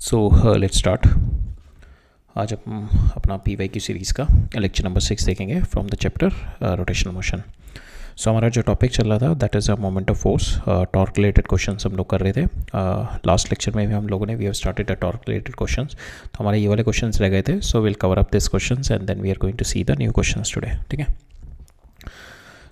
So let's start. आज हम अपना PYQ सीरीज़ का लेक्चर नंबर 6 देखेंगे from the chapter rotational motion. So हमारा जो टॉपिक चल रहा था that is a moment of force. Torque related questions हम लोग कर रहे थे। लास्ट लेक्चर में भी हम लोगों ने we have started a torque related questions, तो हमारे ये वाले क्वेश्चंस रह गए थे। So will cover up this questions and then we are going to see the new questions today. ठीक है,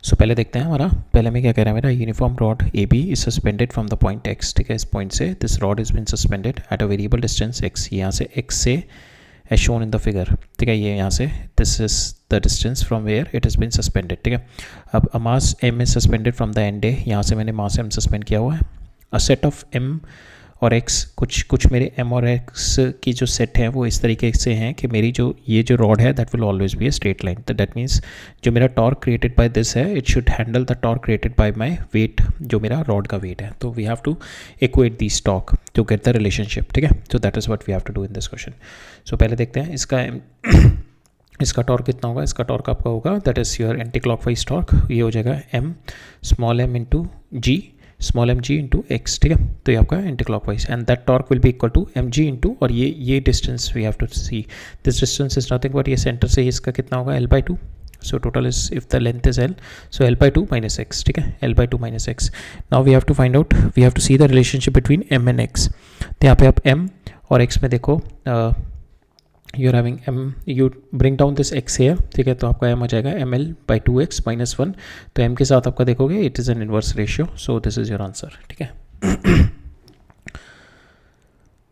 सो पहले देखते हैं हमारा पहले में क्या कह रहा है मेरा। Uniform rod AB is suspended from the point X। ठीक है, इस पॉइंट से this rod is been suspended at a variable distance X। यहाँ से X से as shown in the figure. ठीक है, ये यहाँ से this is the distance from where it is been suspended. ठीक है, अब a mass M is suspended from the end A। यहाँ से मैंने मास M सस्पेंड किया हुआ है। अ सेट ऑफ M और X, कुछ मेरे M और X की जो सेट है वो इस तरीके से हैं कि मेरी जो ये जो रॉड है that will always be a straight line. तो दैट मीन्स जो मेरा टॉर्क क्रिएटेड बाय दिस है it should handle the torque created by my weight, जो मेरा रॉड का वेट है। तो we have to equate this torque to get the relationship. ठीक है, so that is what we have to do in this question. So पहले देखते हैं इसका टॉर्क कितना होगा। इसका टॉर्क आपका होगा that is your anti clockwise torque. ये हो जाएगा M small m into G small m g into X. ठीक है, तो ये आपका anti clockwise and that torque will be equal to mg into, और ये distance we have to see. This distance is nothing but ये centre से इसका कितना होगा L/2। So total is if the length is L, so L/2 minus x. ठीक है, L/2 minus X. Now we have to find out, we have to see the relationship between M and X। तो यहाँ पे आप M और X में देखो, you're having M, you bring down this X here। ठीक है, तो आपका M हो जाएगा ML/2x माइनस 1। तो M के साथ आपका देखोगे it is an inverse ratio. So this is your answer. ठीक है,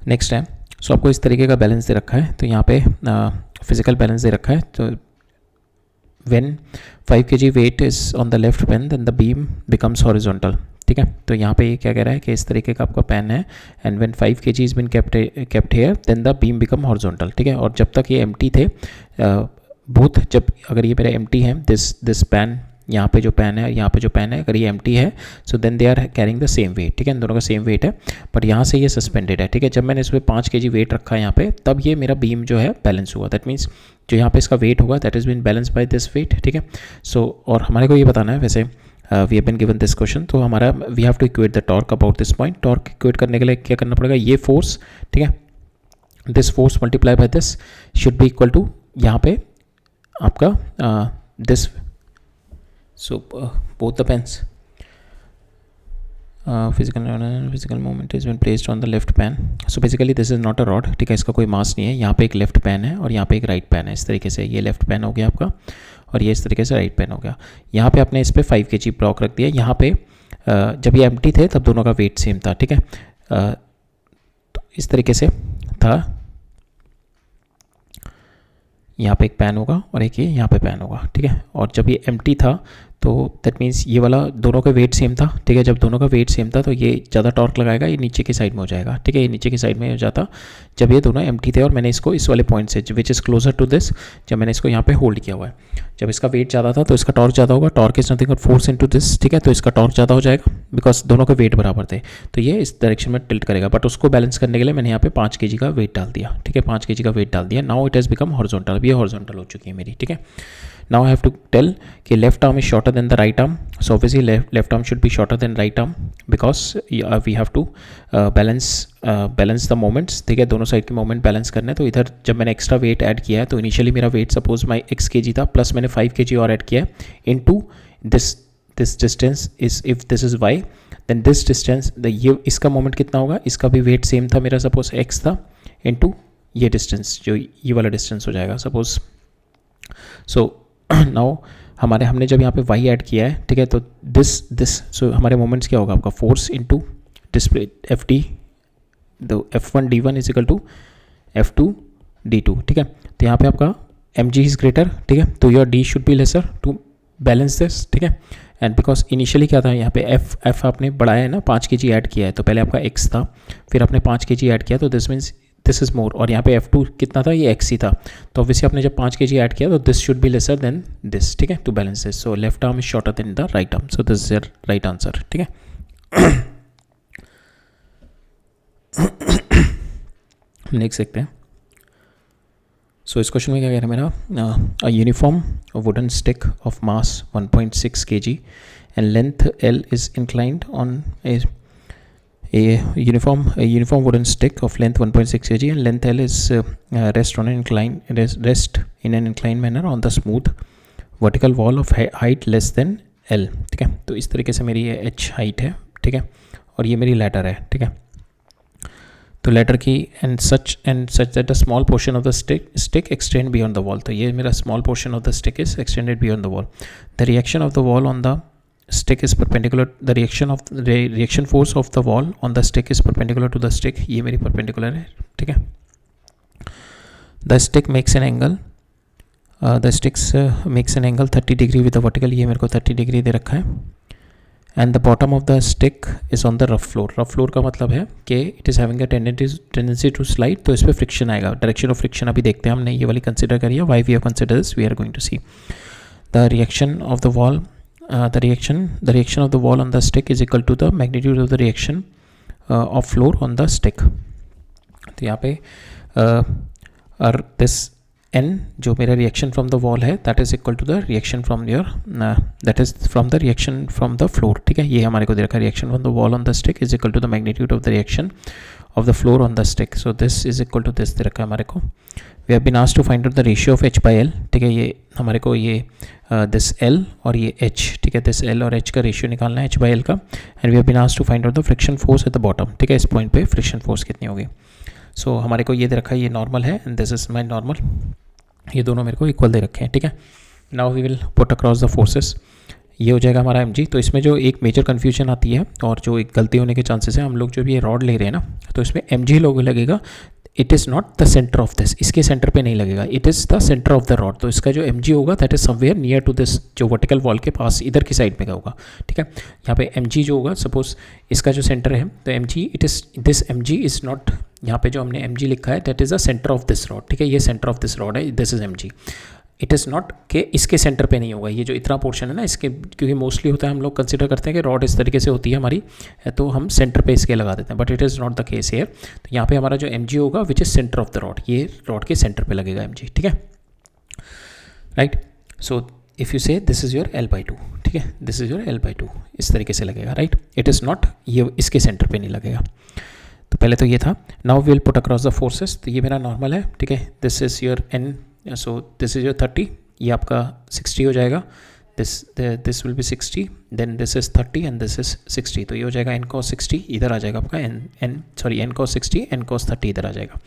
नेक्स्ट है। सो आपको इस तरीके का बैलेंस दे रखा है। तो यहाँ पे फिजिकल बैलेंस दे रखा है। तो when 5 kg weight is on the left pen then the beam becomes horizontal। ठीक है, तो यहाँ पे ये क्या कह रहा है कि इस तरीके का आपका पेन है and when 5 kg is been kept here then the beam become horizontal. ठीक है, और जब तक ये एम्प्टी थे बोथ, जब अगर ये मेरा एम्प्टी है दिस पेन, यहाँ पे जो पेन है यहाँ पे जो पेन है, अगर ये एम्प्टी है so then they are carrying the same weight. ठीक है, इन दोनों का सेम वेट है, बट यहाँ से ये सस्पेंडेड है। ठीक है, जब मैंने इस पर 5 kg वेट रखा है यहाँ पे, तब ये मेरा बीम जो है बैलेंस हुआ। दैट मीन्स जो यहाँ पे इसका वेट होगा that is been balance by this weight. ठीक है, सो और हमारे को ये बताना है, वैसे we have been given this question, तो हमारा we have to equate the torque about this point. Torque equate करने के लिए क्या करना पड़ेगा, ये फोर्स, ठीक है, this force multiply by this should be equal to यहाँ पे आपका this. So both the pens, physical moment has been placed on the left pen। So basically this is not a rod। ठीक है, इसका कोई मास नहीं है। यहाँ पे एक लेफ्ट पेन है और यहाँ पे एक राइट पेन है। इस तरीके से ये लेफ्ट पेन हो गया आपका और ये इस तरीके से राइट पेन हो गया। यहाँ पे आपने इस पर 5 kg ब्लॉक रख दिया। यहाँ पे जब ये एम्प्टी थे तब दोनों का वेट सेम था। ठीक है, तो इस तरीके से था। यहाँ पे एक पैन होगा और एक ये यहाँ पे पैन होगा। ठीक है, और जब ये एम्प्टी था तो दैट मीन्स ये वाला दोनों का वेट सेम था। ठीक है, जब दोनों का वेट सेम था तो ये ज़्यादा टॉर्क लगाएगा, ये नीचे की साइड में हो जाएगा। ठीक है, ये नीचे की साइड में हो जाता जब ये दोनों एम्प्टी थे और मैंने इसको इस वाले पॉइंट से which is closer to this, जब मैंने इसको यहाँ पे होल्ड किया हुआ है, जब इसका वेट ज़्यादा था तो इसका टॉर्क ज़्यादा होगा। Torque is nothing but force into this. ठीक है, तो इसका टॉर्क ज़्यादा हो जाएगा बिकॉज दोनों के वेट बराबर थे, तो ये इस डायरेक्शन में टिल्ट करेगा। बट उसको बैलेंस करने के लिए मैंने यहाँ पे 5 kg का वेट डाल दिया। ठीक है, 5 kg का वेट डाल दिया। Now it has become horizontal. अब ये हॉरिजॉन्टल हो चुकी है मेरी। ठीक है, now I have to tell कि left arm is shorter than the right arm, so obviously left arm should be shorter than right arm because we have to balance the moments। ठीक है, दोनों साइड के moment balance करने। तो इधर जब मैंने एक्स्ट्रा वेट ऐड किया है तो इनिशियली मेरा weight suppose my x kg था, प्लस मैंने 5 kg और ऐड किया है into this distance is, if this is y then this distance, ये इसका मोमेंट कितना होगा, इसका भी वेट सेम था मेरा, सपोज x था, इनटू ये डिस्टेंस जो ये वाला डिस्टेंस हो जाएगा सपोज। सो नाउ हमने जब यहाँ पे y ऐड किया है, ठीक है, तो दिस सो हमारे मोमेंट्स क्या होगा आपका, force into display Ft, the F1 d1 is equal to F2 d2। ठीक है, तो यहाँ पे आपका mg इज ग्रेटर। ठीक है, तो your d should be lesser to balance this. ठीक है, एंड बिकॉज इनिशियली क्या था यहाँ पे f आपने बढ़ाया है ना, 5 kg ऐड किया है, तो पहले आपका x था, फिर आपने 5 kg ऐड किया, तो this means this is more, और यहाँ पे F2 कितना था, ये x ही था, तो ऑब्वियसली आपने जब 5 kg ऐड किया तो this should be lesser than this. ठीक है, to balance this. So left arm is shorter than the right arm, so this is your right answer. ठीक है, नेक्स्ट देखते हैं। सो इस क्वेश्चन में क्या कह रहा है मेरा, a uniform wooden stick of mass 1.6 kg and length L is inclined on a uniform wooden stick of length 1.6 kg and length L is rest in an inclined manner on the smooth vertical wall of height less than L. ठीक है, तो इस तरीके से मेरी ये h height है, ठीक है, और ये मेरी लैडर है, ठीक है. तो लैडर की and such that a small portion of the stick extend beyond the wall. तो ये मेरा small portion of the stick is extended beyond the wall. The reaction of the wall on the stick is perpendicular. The reaction force of the wall on the stick is perpendicular to the stick. ये मेरी perpendicular है, ठीक है. The stick makes an angle. The sticks makes an angle 30 degree with the vertical. ये मेरे को 30 degree दे रखा है. And the bottom of the stick is on the rough floor. Rough floor का मतलब है कि it is having a tendency to slide. तो इस पर friction आएगा. Direction of friction अभी देखते हैं, हमने ये वाली consider करी है. Why we have considered this, we are going to see. The reaction of the wall. The reaction of the wall on the stick is equal to the magnitude of the reaction of floor on the stick. तो यहाँ पे this n जो मेरा reaction from the wall है that is equal to the reaction from your the reaction from the floor. ठीक है, ये हमारे को दे रखा है. reaction from the wall on the stick is equal to the magnitude of the reaction of the floor on the stick. So this is equal to this दे रखा है हमारे को. We have been asked to find out the ratio of h by l. ठीक है, ये हमारे को ये this l और ये h, ठीक है, this l और h का रेशियो निकालना है h by l का. And we have been asked to find out the friction force at the bottom. ठीक है, इस पॉइंट पे फ्रिक्शन फोर्स कितनी होगी. सो हमारे को ये दे रखा है, ये नॉर्मल है and this is my normal. ये दोनों मेरे को इक्वल दे रखे हैं, ठीक है. Now we will put across the forces. ये हो जाएगा हमारा mg. तो इसमें जो एक मेजर कन्फ्यूजन आती है और जो एक गलती होने के चांसेस है, हम लोग जो भी ये रॉड ले रहे हैं ना, तो इसमें mg लोग लगेगा. It is not the centre of this, इसके सेंटर पे नहीं लगेगा. It is the centre of the rod. तो इसका जो mg होगा that is somewhere near to this, जो वर्टिकल वॉल के पास इधर की साइड में का होगा, ठीक है. यहाँ पे mg जो होगा, सपोज इसका जो सेंटर है, तो mg it is this mg is not, यहाँ पे जो हमने mg लिखा है that is the centre of this rod, ठीक है. ये सेंटर ऑफ दिस रॉड है, this is mg. It is not के इसके सेंटर पे नहीं होगा. ये जो इतना पोर्शन है ना इसके, क्योंकि मोस्टली होता है हम लोग कंसिडर करते हैं कि रॉड इस तरीके से होती है हमारी, तो हम सेंटर पे इसके लगा देते हैं, but it is not the case here. तो यहाँ पे हमारा जो mg होगा which is centre of the rod, ये रॉड के सेंटर पे लगेगा mg, ठीक है, राइट. सो इफ़ यू से दिस इज़ योर l/2, ठीक है, दिस इज़ योर l/2, इस तरीके से लगेगा, राइट. इट इज़ नॉट, ये इसके सेंटर पे नहीं लगेगा. तो पहले तो ये था. Now we will put across the forces. तो ये मेरा नॉर्मल है, ठीक है. This is your n, so this is your 30, ये आपका 60 हो जाएगा. This will be 60, then this is 30 and this is 60. तो ये हो जाएगा n cos 60, इधर आ जाएगा आपका n cos 60, n cos 30 इधर आ जाएगा.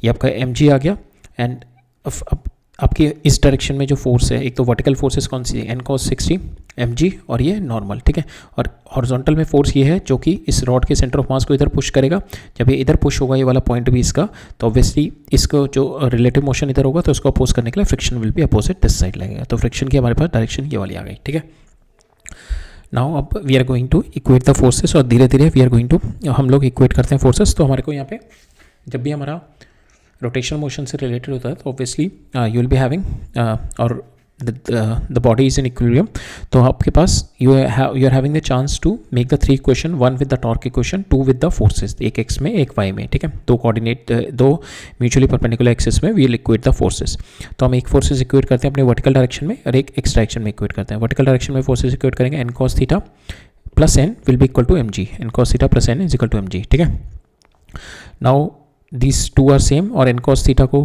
ये आपका mg आ गया. एंड अब आपकी इस डायरेक्शन में जो फोर्स है, एक तो वर्टिकल फोर्सेस कौन सी है, n cos 60 mg और ये नॉर्मल, ठीक है. और हॉरिजॉन्टल में फोर्स ये है जो कि इस रॉड के सेंटर ऑफ मास को इधर पुश करेगा. जब ये इधर पुश होगा, ये वाला पॉइंट भी इसका, तो ऑब्वियसली इसको जो रिलेटिव मोशन इधर होगा, तो उसको अपोज करने के लिए friction will be opposite this side लगेगा. तो फ्रिक्शन की हमारे पास डायरेक्शन ये वाली आ गई, ठीक है. नाउ अब we are going to equate the forces, और धीरे धीरे वी आर गोइंग टू, हम लोग इक्वेट करते हैं फोर्सेस. तो हमारे को यहाँ पे जब भी हमारा रोटेशनल मोशन से रिलेटेड होता है, तो obviously you will be having और the body is in equilibrium. तो आपके पास you are having the chance to make the 3 equation, 1 with the torque equation, 2 with the forces, एक एक्स में एक वाई में, ठीक है. दो कोऑर्डिनेट, दो म्यूचुअली परपेंडिकुलर एक्सिस में we will equate the forces. तो हम एक फोर्सेस इक्वेट करते हैं अपने वर्टिकल डायरेक्शन में और एक एक्स डायरेक्शन में इक्वेट करते हैं. वर्टिकल डायरेक्शन में फोर्सेस इक्वेट करेंगे, n cos theta plus n will be equal to mg, n cos theta plus n is equal to mg, ठीक है. Now these two are same, और n cos theta को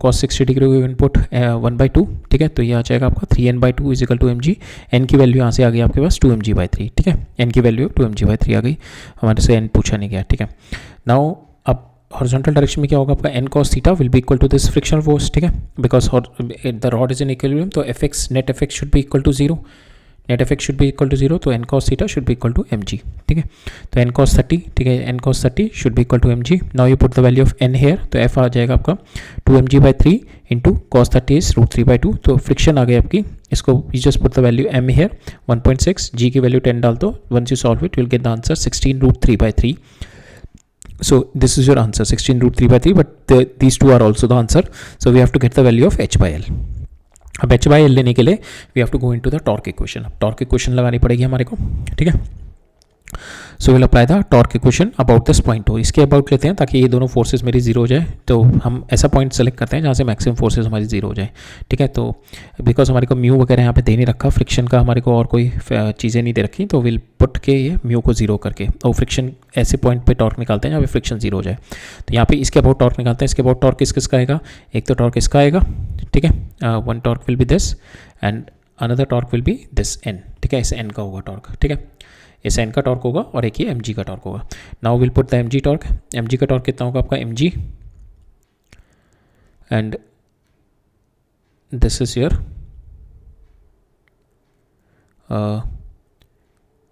cos 60 degree को input 1/2, ठीक है. तो ये आ जाएगा आपका 3n/2 is equal to mg. n की वैल्यू यहाँ से आ गई आपके पास 2mg/3, ठीक है. n की वैल्यू 2mg/3 आ गई, हमारे से n पूछा नहीं गया, ठीक है. नाउ अब हॉरिजॉन्टल डायरेक्शन में क्या होगा आपका, n cos theta will be equal to this frictional force, ठीक है, because the rod is in equilibrium. तो fx net fx should be equal to 0, net F X should be equal to 0. तो n cos theta should be equal to mg, ठीक है. तो n cos 30, ठीक है, n cos 30 should be equal to mg. Now you put the value of n here. तो f आ जाएगा आपका 2mg/3 इंटू cos 30 इज √3/2. तो फ्रिक्शन आ गई आपकी, इसको you just put the value m here 1.6, g की वैल्यू 10 डाल दो. Once you solve it you will get the answer 16 √3/3. So this is your answer 16 √3/3, but these two are also the answer. So we have to get the value of h/l. अब h/l लेने के लिए we have to go into the torque equation. अब torque equation लगानी पड़ेगी हमारे को, ठीक है. So will apply the torque equation about this point. तो इसके अबाउट लेते हैं ताकि ये दोनों फोर्सेस मेरी जीरो हो जाए। तो हम ऐसा पॉइंट सेलेक्ट करते हैं जहाँ से मैक्सिमम फोर्सेस हमारी जीरो हो जाए, ठीक है। तो बिकॉज हमारे को म्यू वगैरह यहाँ पे दे नहीं रखा, फ्रिक्शन का हमारे को और कोई चीज़ें नहीं दे रखी, तो विल पुट के ये म्यू को जीरो करके और फ्रिक्शन ऐसे पॉइंट पे टॉर्क निकालते हैं जहाँ पे फ्रिक्शन जीरो हो जाए। तो यहाँ पे इसके अबाउट टॉर्क निकालते हैं। इसके अबाउट टॉर्क किसका आएगा, एक तो टॉर्क इसका आएगा, ठीक है, one torque will be this and another torque will be this N, ठीक है, इस एन का होगा टॉर्क, ठीक है, इस एन का टॉर्क होगा और एक ये एम जी का टॉर्क होगा। Now will put the M G torque. M G का टॉर्क कितना होगा आपका, M G and this is your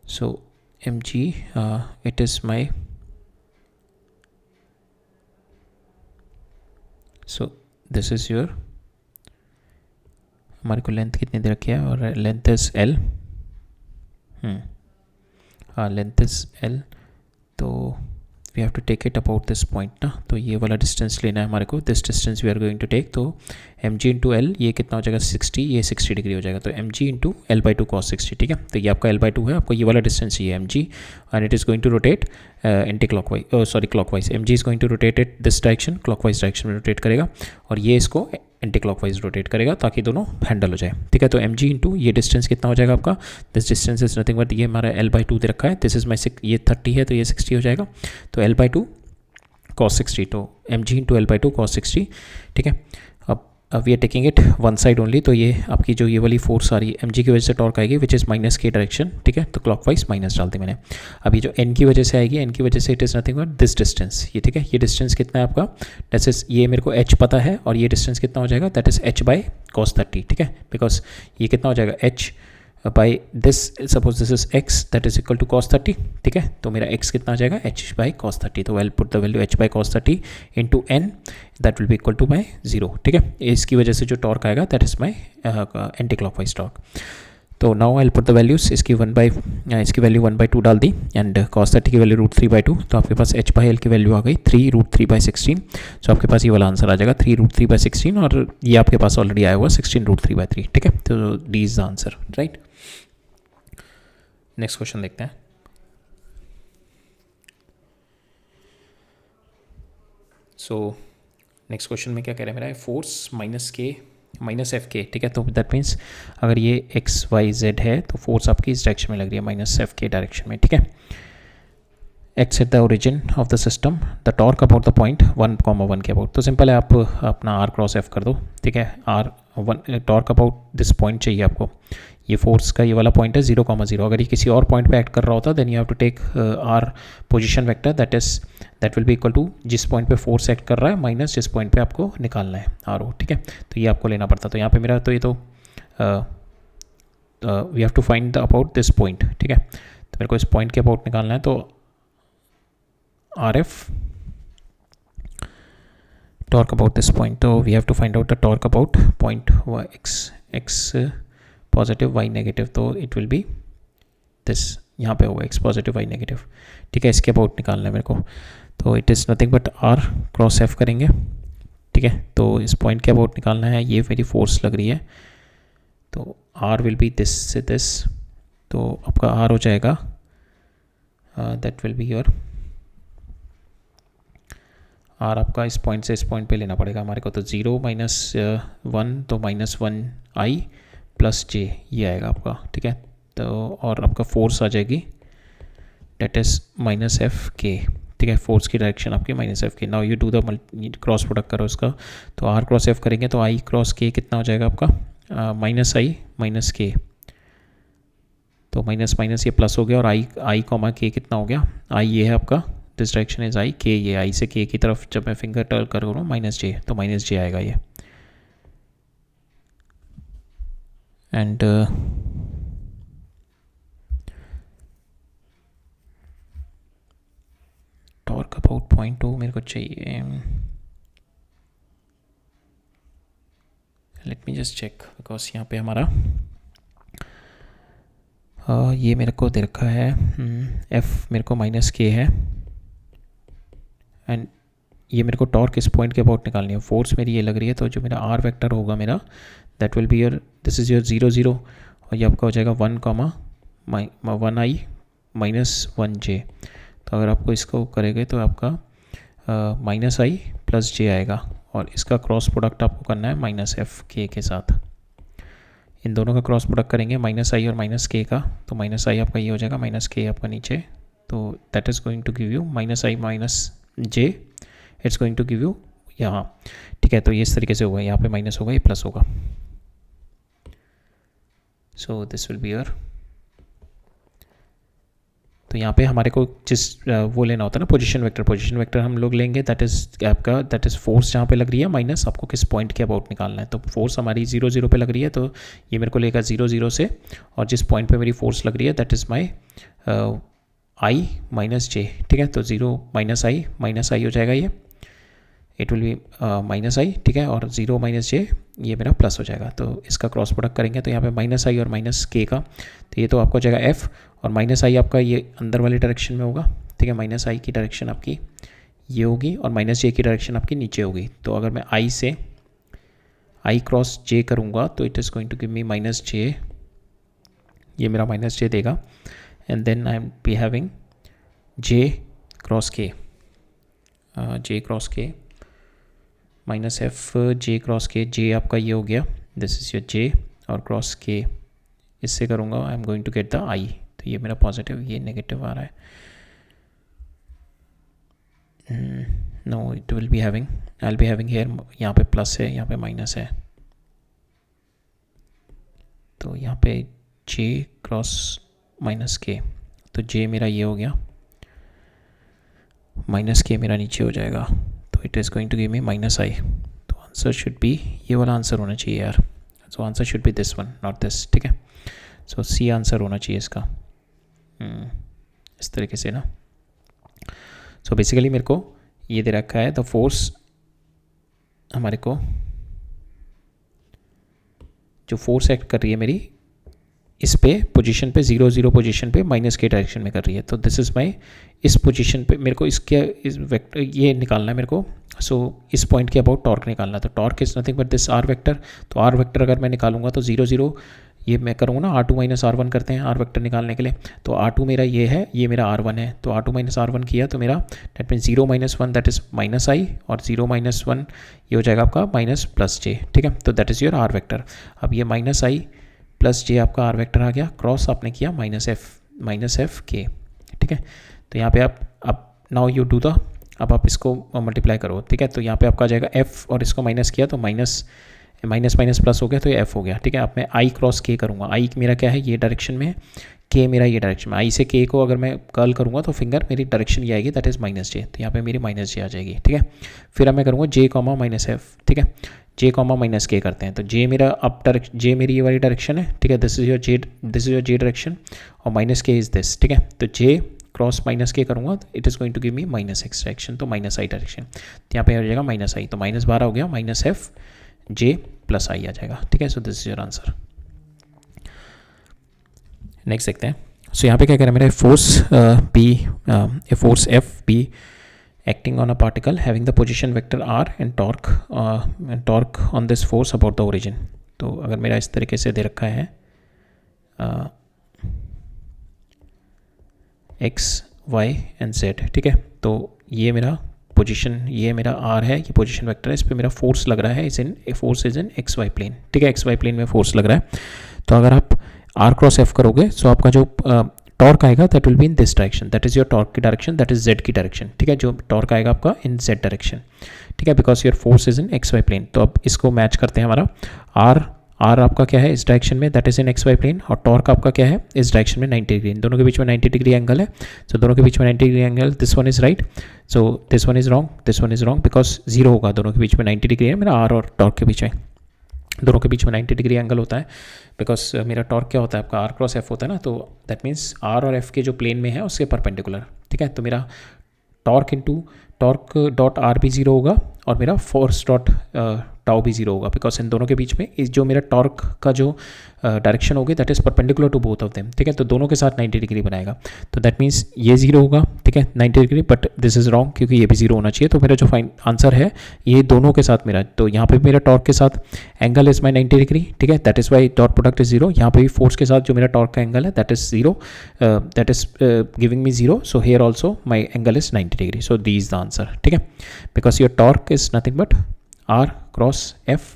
so mg it is my so this is your हमारे को लेंथ कितनी दे रखी है और length is l, length is l, तो we have to take it about this point ना। तो ये वाला डिस्टेंस लेना है हमारे को, this distance we are going to take. तो एम जी इंटू एल, ये कितना हो जाएगा 60, ये 60 डिग्री हो जाएगा, तो M G into L by two cos 60, ठीक है। तो ये आपका एल बाई टू है, आपको ये वाला डिस्टेंस चाहिए M G and it is going to rotate anti clockwise, sorry clockwise. M G is going to rotate it this direction, clockwise direction में रोटेट करेगा और ये इसको एंटी क्लॉकवाइज रोटेट करेगा ताकि दोनों हैंडल हो जाए, ठीक है। तो एम जी इंटू ये डिस्टेंस कितना हो जाएगा आपका, this distance is nothing but ये हमारा एल बाई टू दे रखा है, दिस इज माई ये 30 है तो ये 60 हो जाएगा, तो एल बाई टू cos 60, तो M G into L by two cos 60, ठीक है। अब we are taking it one side only, तो ये आपकी जो ये वाली फोर्स आ रही है एम जी की वजह से टॉर्क आएगी विच इज़ माइनस के डायरेक्शन, ठीक है, तो क्लॉकवाइज माइनस डाल दी मैंने। अब ये जो एन की वजह से आएगी, एन की वजह से it is nothing but this distance, ये ठीक है, ये डिस्टेंस कितना है आपका, दैट इज ये मेरे को एच पता है और ये डिस्टेंस कितना हो जाएगा, that is H by cos 30, ठीक है, बिकॉज ये कितना हो जाएगा H by this, suppose this is x that is equal to cos 30, ठीक है। तो मेरा x कितना आ जाएगा h बाई cos 30, तो we'll put the value h by cos 30 into n, that will be equal to my 0, ठीक है। इसकी वजह से जो टॉर्क आएगा that is my anti clockwise torque. तो now I put the values, इसकी इसकी वैल्यू 1/2 डाल दी एंड cos 30 की वैल्यू √3/2, तो आपके पास h बाई एल की वैल्यू आ गई 3√3/16, सो आपके पास ये वाला आंसर आ जाएगा 3√3/16 और ये आपके पास ऑलरेडी आया हुआ 16√3/3, ठीक है। तो D is the answer, right. Next question देखते हैं। सो नेक्स्ट क्वेश्चन में क्या कह रहा है मेरा, फोर्स माइनस एफ के, ठीक है। तो दैट मीन्स अगर ये एक्स वाई जेड है तो फोर्स आपकी इस डायरेक्शन में लग रही है, माइनस एफ के डायरेक्शन में, ठीक है। X eight the origin of the system, the torque about the point 1,1 के अबाउट। तो सिंपल है, आप अपना आर क्रॉस एफ कर दो, ठीक है। R one torque about this point चाहिए आपको, ये फोर्स का ये वाला पॉइंट है 0,0। अगर ये किसी और पॉइंट पे एक्ट कर रहा होता then you have to take R position vector that will be equal to जिस पॉइंट पे फोर्स एक्ट कर रहा है माइनस जिस पॉइंट पे आपको निकालना है आर ओ, ठीक है। तो ये आपको लेना पड़ता, तो यहाँ पे मेरा तो ये तो we have to find the about this point, ठीक है। तो मेरे को इस पॉइंट के अबाउट निकालना है, तो R F torque about this point, तो we have to find out the torque about point x positive y negative, तो इट विल बी दिस, यहाँ पे होगा एक्स पॉजिटिव वाई नेगेटिव, ठीक है। इसके अबाउट निकालना है मेरे को, तो it is nothing but R cross F करेंगे, ठीक है। तो इस पॉइंट के अबाउट निकालना है, ये मेरी फोर्स लग रही है, तो आर विल बी दिस से दिस, तो आपका आर हो जाएगा that will be your R, आपका इस पॉइंट से इस पॉइंट पे लेना पड़ेगा हमारे को, तो 0 - 1 तो -1 आई प्लस जे ये आएगा आपका, ठीक है। तो और आपका फोर्स आ जाएगी डेट इज माइनस एफ के, ठीक है। फोर्स की डायरेक्शन आपकी माइनस एफ के। Now you do the cross product करो इसका, तो आर क्रॉस एफ करेंगे तो आई क्रॉस के कितना हो जाएगा आपका, माइनस आई माइनस के, तो माइनस माइनस ये प्लस हो गया और आई कॉमा के कितना हो गया, आई ये है आपका, दिस डायरेक्शन इज आई, के ये आई से के की तरफ जब मैं फिंगर टर्न करूँ माइनस जे, तो माइनस जे आएगा ये, एंड टॉर्क अबाउट पॉइंट 2 मेरे को चाहिए, let me just check because यहाँ पे हमारा ये मेरे को दे रखा है एफ मेरे को माइनस के है, एंड ये मेरे को टॉर्क इस पॉइंट के अबाउट निकालनी है, फोर्स मेरी ये लग रही है, तो जो मेरा आर वेक्टर होगा मेरा that will be your, this is your 0 0 और ये आपका हो जाएगा 1 आई -1j। तो अगर आपको इसको करेंगे तो आपका -i + j आएगा, और इसका क्रॉस प्रोडक्ट आपको करना है -f(k) के साथ। इन दोनों का क्रॉस प्रोडक्ट करेंगे -i और -k का, तो -i आपका ये हो जाएगा, -k आपका नीचे, तो that is going to give you -i -j, it's going to give you यहाँ। ठीक है, तो ये इस तरीके से होगा, यहाँ पे माइनस होगा, ये प्लस होगा। So this will be your, तो यहाँ पे हमारे को जिस वो लेना होता है ना पोजीशन वेक्टर हम लोग लेंगे, दैट इज़ फोर्स जहाँ पे लग रही है माइनस, आपको किस पॉइंट के अबाउट निकालना है। तो फोर्स हमारी 0 0 पे लग रही है, तो ये मेरे को लेगा 0 0 से, और जिस पॉइंट पे मेरी फोर्स लग रही है that is my i -j। ठीक है, तो 0 -i हो जाएगा, ये इट विल बी -i। ठीक है, और 0 -j ये मेरा प्लस हो जाएगा। तो इसका क्रॉस प्रोडक्ट करेंगे तो यहाँ पे -i और -k का, तो ये तो आपको हो जाएगा f, और -i आपका ये अंदर वाली डायरेक्शन में होगा। ठीक है, -i की डायरेक्शन आपकी ये होगी, और -j की डायरेक्शन आपकी नीचे होगी। तो अगर मैं i से i क्रॉस j करूँगा तो it is going to give me -j, ये मेरा -j देगा, and then I am be having j cross k, -f j cross k, j आपका ये हो गया, दिस इज़ योर j, और क्रॉस k इससे करूँगा, I am going to get the i। तो ये मेरा पॉजिटिव, ये नेगेटिव आ रहा है, no it will be having, I will be having here, यहाँ पे प्लस है, यहाँ पे माइनस है, तो यहाँ पे j क्रॉस -k, तो j मेरा ये हो गया, -k मेरा नीचे हो जाएगा, तो it is going to give me -i। तो आंसर शुड बी, ये वाला आंसर होना चाहिए यार, so answer should be this one, not this. ठीक है, सो सी आंसर होना चाहिए इसका, इस तरीके से ना। सो बेसिकली मेरे को ये दे रखा है, द फोर्स हमारे को जो फोर्स एक्ट कर रही है मेरी इस पे पोजीशन पे 0 0 पोजीशन पे -k डायरेक्शन में कर रही है। तो दिस इज़ माई, इस पोजीशन पे मेरे को इस वेक्टर ये निकालना है मेरे को। सो इस पॉइंट के अबाउट टॉर्क निकालना है, तो torque is nothing but this r vector. तो r वेक्टर अगर मैं निकालूंगा तो 0 0 ये मैं करूँगा ना, r2 - r1 करते हैं r वेक्टर निकालने के लिए। तो r2 मेरा ये है, ये मेरा r1 है, तो r2 - r1 किया तो मेरा that mean 0 - 1 that is -i, और 0 - 1 ये हो जाएगा आपका -+j। ठीक है, तो that is your r vector. अब ये -i + j आपका r वेक्टर आ गया, क्रॉस आपने किया -f(k). ठीक है, तो यहाँ पे आप अब नाउ यू डू द, अब आप इसको मल्टीप्लाई करो। ठीक है, तो यहाँ पे आपका आ जाएगा f, और इसको माइनस किया तो माइनस प्लस हो गया, तो ये f हो गया। ठीक है, अब मैं i क्रॉस k करूँगा, i मेरा क्या है, ये डायरेक्शन में है, k मेरा ये डायरेक्शन में, i से k को अगर मैं कर्ल करूँगा तो फिंगर मेरी डायरेक्शन ये आएगी, दैट इज़ -j। तो यहाँ पे मेरी -j आ जाएगी। ठीक है, फिर अब मैं करूँगा j, -f। ठीक है, j, -k करते हैं, तो j मेरा अप डायरेक्शन, j मेरी ये वाली डायरेक्शन है। ठीक है, this is your j direction, और -k इज़ दिस। ठीक है, तो j क्रॉस -k करूँगा तो it is going to give me -x direction, तो -i डायरेक्शन, तो यहाँ पे आ जाएगा -i, तो -12 हो गया, -f j + i आ जाएगा। ठीक है, सो this is your answer. Next देखते हैं। सो यहाँ पे क्या कह रहा है मेरा, force F P acting on a particle having the position vector r and torque on this force about the origin। तो अगर मेरा इस तरीके से दे रखा है x y and z। ठीक है, तो ये मेरा पोजीशन, ये मेरा r है, ये पोजीशन वेक्टर है, इस पर मेरा फोर्स लग रहा है, force is in X Y plane. ठीक है, एक्स वाई प्लेन में फोर्स लग रहा है। तो अगर आप r क्रॉस f करोगे तो आपका जो टॉर्क आएगा that will be in this direction, that is your torque की डायरेक्शन, दैट इज z की डायरेक्शन। ठीक है, जो टॉर्क आएगा आपका इन z डायरेक्शन। ठीक है, because your force is in X Y plane. तो अब इसको मैच करते हैं, हमारा r आपका क्या है इस डायरेक्शन में, that is in X Y plane, और टॉर्क आपका क्या है इस डायरेक्शन में 90 डिग्री, दोनों के बीच में 90 डिग्री एंगल है। सो दोनों के बीच में 90 degree angle, this one is right, so this one is wrong, this one is wrong, because 0 होगा, दोनों के बीच में 90 डिग्री है, मेरा r और टॉर्क के बीच में दोनों के बीच में 90 डिग्री एंगल होता है, बिकॉज मेरा टॉर्क क्या होता है आपका r क्रॉस f होता है ना, तो दैट मीन्स r और f के जो प्लेन में है उसके परपेंडिकुलर। ठीक है, तो मेरा टॉर्क डॉट r भी 0 होगा, और मेरा फोर्स डॉट टाउ भी जीरो होगा, बिकॉज इन दोनों के बीच में इस जो मेरा टॉर्क का जो डायरेक्शन होगी that is perpendicular to both of them, ठीक है। तो दोनों के साथ 90 डिग्री बनाएगा, तो दैट मीन्स ये जीरो होगा, ठीक है, 90 degree, but this is wrong क्योंकि ये भी जीरो होना चाहिए। तो मेरा जो फाइन आंसर है ये दोनों के साथ मेरा, तो यहाँ पे मेरा टॉर्क के साथ एंगल इज माई 90 डिग्री, ठीक है, that is why dot product is zero. यहाँ पे भी फोर्स के साथ जो मेरा टॉर्क का एंगल है that is zero, that is giving me zero, so here also my angle is 90 degree, so D is the answer, ठीक है, because your torque is nothing but R cross F,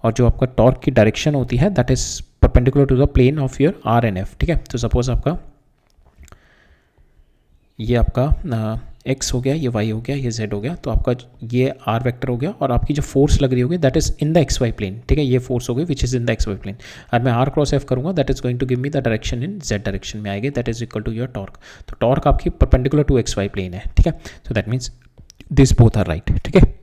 और जो आपका torque की direction होती है that is perpendicular to the plane of your R and F, ठीक है। तो सपोज आपका ये आपका एक्स हो गया, ये वाई हो गया, ये जेड हो गया, तो आपका ये आर वेक्टर हो गया, और आपकी जो फोर्स लग रही होगी that is in the X Y plane, ठीक है, ये फोर्स हो गई which is in the X Y plane. और मैं आर क्रॉस एफ करूँगा that is going to give me the direction in Z direction में आएगी, that is equal to your torque. तो टॉर्क आपकी perpendicular to X Y plane है, ठीक है, so that means this both are right, ठीक है।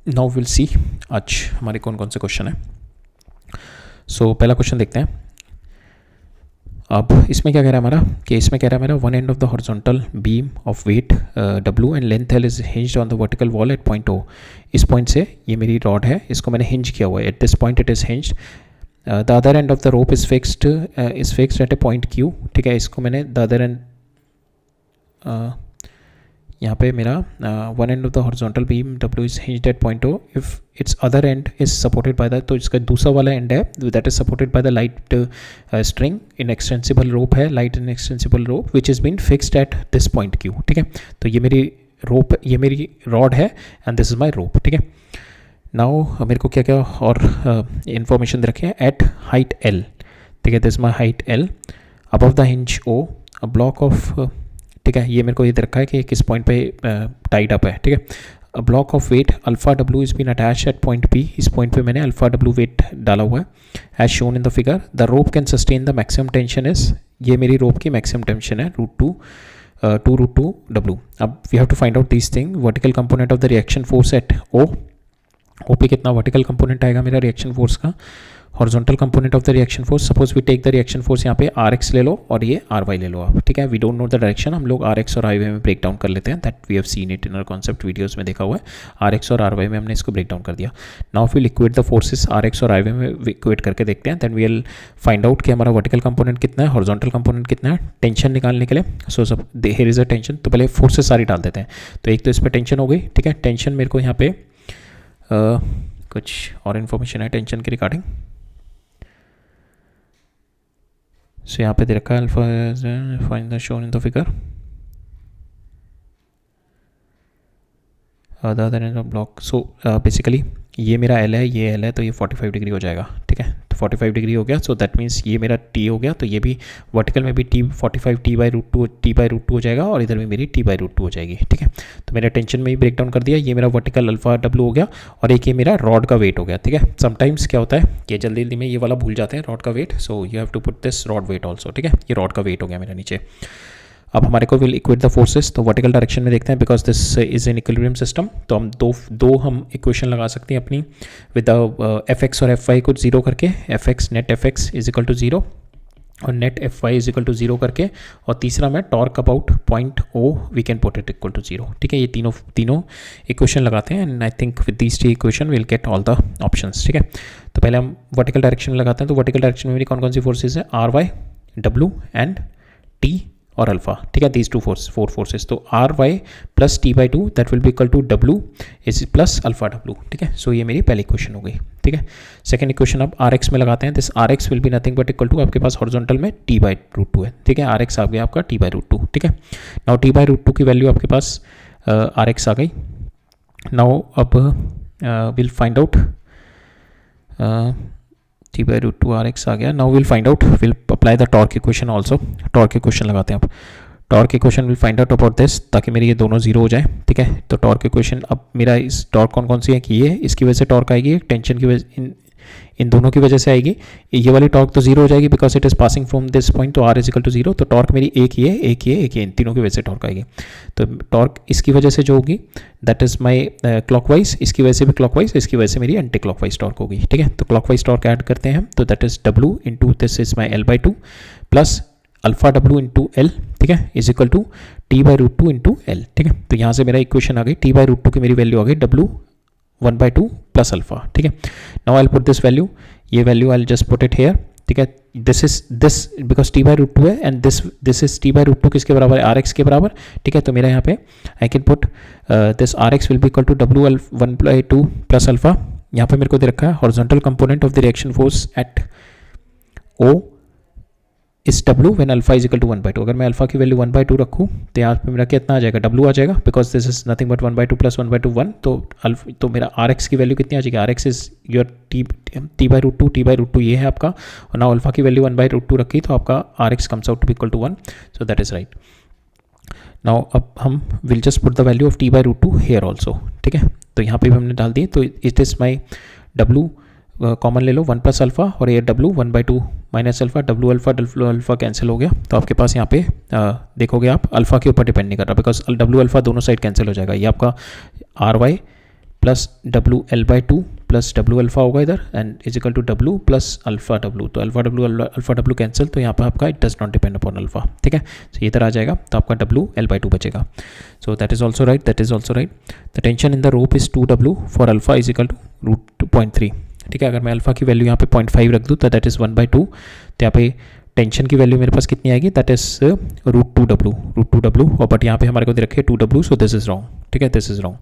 नाउ विल सी आज हमारे कौन कौन से क्वेश्चन है। सो पहला क्वेश्चन देखते हैं। अब इसमें क्या कह रहा है हमारा, कि इसमें कह रहा है मेरा one end of the horizontal beam of weight W and length L is hinged on the vertical wall at point O। इस पॉइंट से ये मेरी रॉड है, इसको मैंने हिंज किया हुआ है, eight this point it is hinged. The other and of the rope is fixed at A point Q, ठीक है, इसको मैंने द अदर एंड यहाँ पे मेरा one end of the horizontal beam W is hinged at point O if its other end is supported by the, तो इसका दूसरा वाला एंड है that is supported by the light string inextensible rope है, light inextensible rope which is been fixed at this point Q, ठीक है। तो ये मेरी रोप, ये मेरी रॉड है एंड दिस इज माई रोप, ठीक है। नाउ मेरे को क्या क्या और इन्फॉर्मेशन दे रखे हैं, एट हाइट L, ठीक है, this my height L, above the hinge O, a block of, ठीक है, ये मेरे को ये दे रखा है कि किस पॉइंट पे टाइड अप है, ठीक है। A block of weight alpha W is been attach at point P, इस पॉइंट पे मैंने अल्फा W वेट डाला हुआ है as shown in the figure. The rope can sustain the maximum tension is, ये मेरी रोप की मैक्सिमम टेंशन है √2 W। अब we have to find out this thing, vertical component of the reaction force at O पे कितना vertical component आएगा मेरा reaction force का, horizontal component of the reaction force, suppose we take the reaction force यहाँ पे RX ले लो और ये RY ले लो आप, ठीक है। We don't know the direction, हम लोग RX और RY में ब्रेक डाउन कर लेते हैं, that we have seen it in our concept videos में देखा हुआ है, RX और RY में हमने इसको ब्रेक डाउन कर दिया। Now we equate the forces RX और RY में इक्वेट करके देखते हैं, then we will find out कि हमारा वर्टिकल कंपोनेंट कितना है, हॉरिजॉन्टल कंपोनेंट कितना है, टेंशन निकालने के लिए। सो सब हियर इज अ टेंशन, तो पहले फोर्सेस सारी डाल देते हैं। तो एक तो इस पर टेंशन हो गई, ठीक है, टेंशन मेरे को यहाँ पे कुछ और इन्फॉर्मेशन है टेंशन के रिगार्डिंग। सो यहाँ पे दे रखा है alpha find the shown in the figure, other end of block. So basically ये मेरा L है, ये L है, तो ये 45 डिग्री हो जाएगा, ठीक है, तो 45 डिग्री हो गया। सो दैट मीन्स ये मेरा T हो गया, तो ये भी वर्टिकल में भी T45 T/√2 हो जाएगा, और इधर भी मेरी T/√2 हो जाएगी, ठीक है। तो मेरा टेंशन में ही ब्रेक डाउन कर दिया, ये मेरा वर्टिकल अल्फा W हो गया, और एक ये मेरा रॉड का वेट हो गया, ठीक है। समटाइम्स क्या होता है कि जल्दी जल्दी में ये वाला भूल जाते हैं रॉड का weight, so you have to put this rod weight also, ठीक है, ये रॉड का वेट हो गया मेरा नीचे। अब हमारे को विल इक्वेट द फोर्सेस, तो वर्टिकल डायरेक्शन में देखते हैं, because this is an equilibrium system, तो हम दो हम इक्वेशन लगा सकते हैं अपनी विद Fx और Fy को जीरो करके, Fx net Fx is equal to zero और net Fy is equal to zero करके, और तीसरा में torque about point O we can put it equal to zero, ठीक है। ये तीनों इक्वेशन लगाते हैं, and I think with these three equation will get all the options, ठीक है। तो पहले हम वर्टिकल डायरेक्शन में लगाते हैं, तो वर्टिकल डायरेक्शन में मेरी कौन कौन सी फोर्सेज है, RY, W एंड T और अल्फा, ठीक है, दीज फोर फोर्सेस। तो RY plus T/2 that will be equal to W is plus alpha W, ठीक है। सो ये मेरी पहली इक्वेशन हो गई, ठीक है। सेकंड इक्वेशन अब RX में लगाते हैं, this RX will be nothing but equal to, आपके पास हॉरिजॉन्टल में T/√2 है, ठीक है, RX आ गया आपका T/√2, ठीक है। नाउ T/√2 की वैल्यू आपके पास RX आ गई। नाउ अब will find out T/√2 RX आ गया। Now will find out, will apply the torque equation also, torque equation लगाते हैं अब। Torque equation will find out about this, ताकि मेरी ये दोनों जीरो हो जाए, ठीक है। तो टॉर्क इक्वेशन अब मेरा इस टॉर्क कौन कौन सी है कि ये, इसकी वजह से टॉर्क आएगी, टेंशन की वजह इन दोनों की वजह से आएगी। ये वाली टॉर्क तो जीरो हो जाएगी because it is passing from this point, तो R is equal to zero. तो टॉर्क मेरी एक ये इन तीनों की वजह से टॉर्क आएगी। तो टॉर्क इसकी वजह से जो होगी दैट इज माई क्लॉकवाइज, इसकी वजह से भी क्लॉकवाइज, इसकी वजह से मेरी एंटी क्लॉकवाइज टॉर्क होगी, ठीक है। तो क्लॉकवाइज टॉर्क ऐड करते हैं, तो that is W into this is my L/2 plus alpha W into L, ठीक है, is equal to T/√2 into L, ठीक है। तो यहाँ से मेरा इक्वेशन आ गई, T/√2 की मेरी वैल्यू आ गई W 1/2 प्लस अल्फा, ठीक है. Now I will put this value, ये value I will just put it here, ठीक है. This is this because t/√2 है एंड दिस इज t/√2 किसके बराबर है, rx के बराबर, ठीक है. तो मेरा यहाँ पे I can put this rx will be equal to w 1/2 plus alpha. यहाँ पे मेरे को दे रखा है horizontal component of the reaction force at O is W when alpha is equal to 1/2. अगर मैं अल्फा की वैल्यू 1/2 रखूँ तो यहाँ पे मेरा कितना आ जाएगा, W आ जाएगा, because this is nothing but 1/2 plus 1/2 1. तो मेरा RX की वैल्यू कितनी आ जाएगी, RX इज योर t/√2 ये है आपका, और ना अल्फा की वैल्यू 1/√2 रखी तो आपका RX comes out to be equal to 1. So that is right. Now अब हम will just put the value of t/√2 here also, ठीक है. तो यहाँ पे भी हमने डाल दिए. तो it is my W common ले लो 1 प्लस अल्फा, और ये W 1/2 minus alpha, W alpha cancel हो गया. तो आपके पास यहाँ पे देखोगे आप अल्फा के ऊपर डिपेंड नहीं कर रहा, बिकॉज W अल्फा दोनों साइड कैंसिल हो जाएगा. ये आपका RY plus W L/2 plus W alpha होगा इधर, and is equal to W plus alpha W. तो अल्फा W कैंसिल, तो यहाँ पर आपका it does not depend upon alpha, ठीक है. तो ये इधर आ जाएगा, तो आपका W L/2 बचेगा. So that is also right, that is also right. The tension in the rope is 2W for alpha is equal to √2.3, ठीक है. अगर मैं अल्फा की वैल्यू यहाँ पे 0.5 रख दूँ तो दैट इज़ 1/2. तो यहाँ पे टेंशन की वैल्यू मेरे पास कितनी आएगी, दैट इज √2W. और बट यहाँ पे हमारे को दे रखे 2W, so this is wrong, ठीक है, दिस इज रॉन्ग.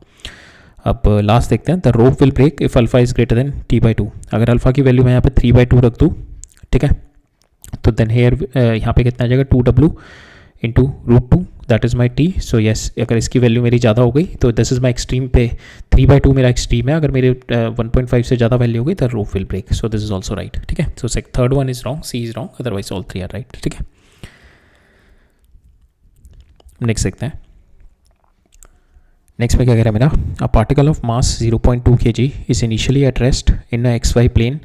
अब लास्ट देखते हैं. The rope will break if alpha is greater than t/2. अगर अल्फा की वैल्यू मैं यहाँ पे 3/2 रख दूँ, ठीक है, तो देन हेयर यहाँ पे कितना आ जाएगा 2W into √2, that is my T. So yes, अगर इसकी वैल्यू मेरी ज़्यादा हो गई तो दिस इज़ माई एक्सट्रीम पे 3/2 मेरा एक्सट्रीम है. अगर मेरे 1.5 से ज़्यादा वैल्यू हो गई तो rope will break. So this is also right, ठीक है. So third one is wrong, C is wrong, otherwise all 3 are right, ठीक है. नेक्स्ट देखते हैं. नेक्स्ट में क्या कह रहा है मेरा, a particle of mass 0.2 kg is initially at rest in a XY plane.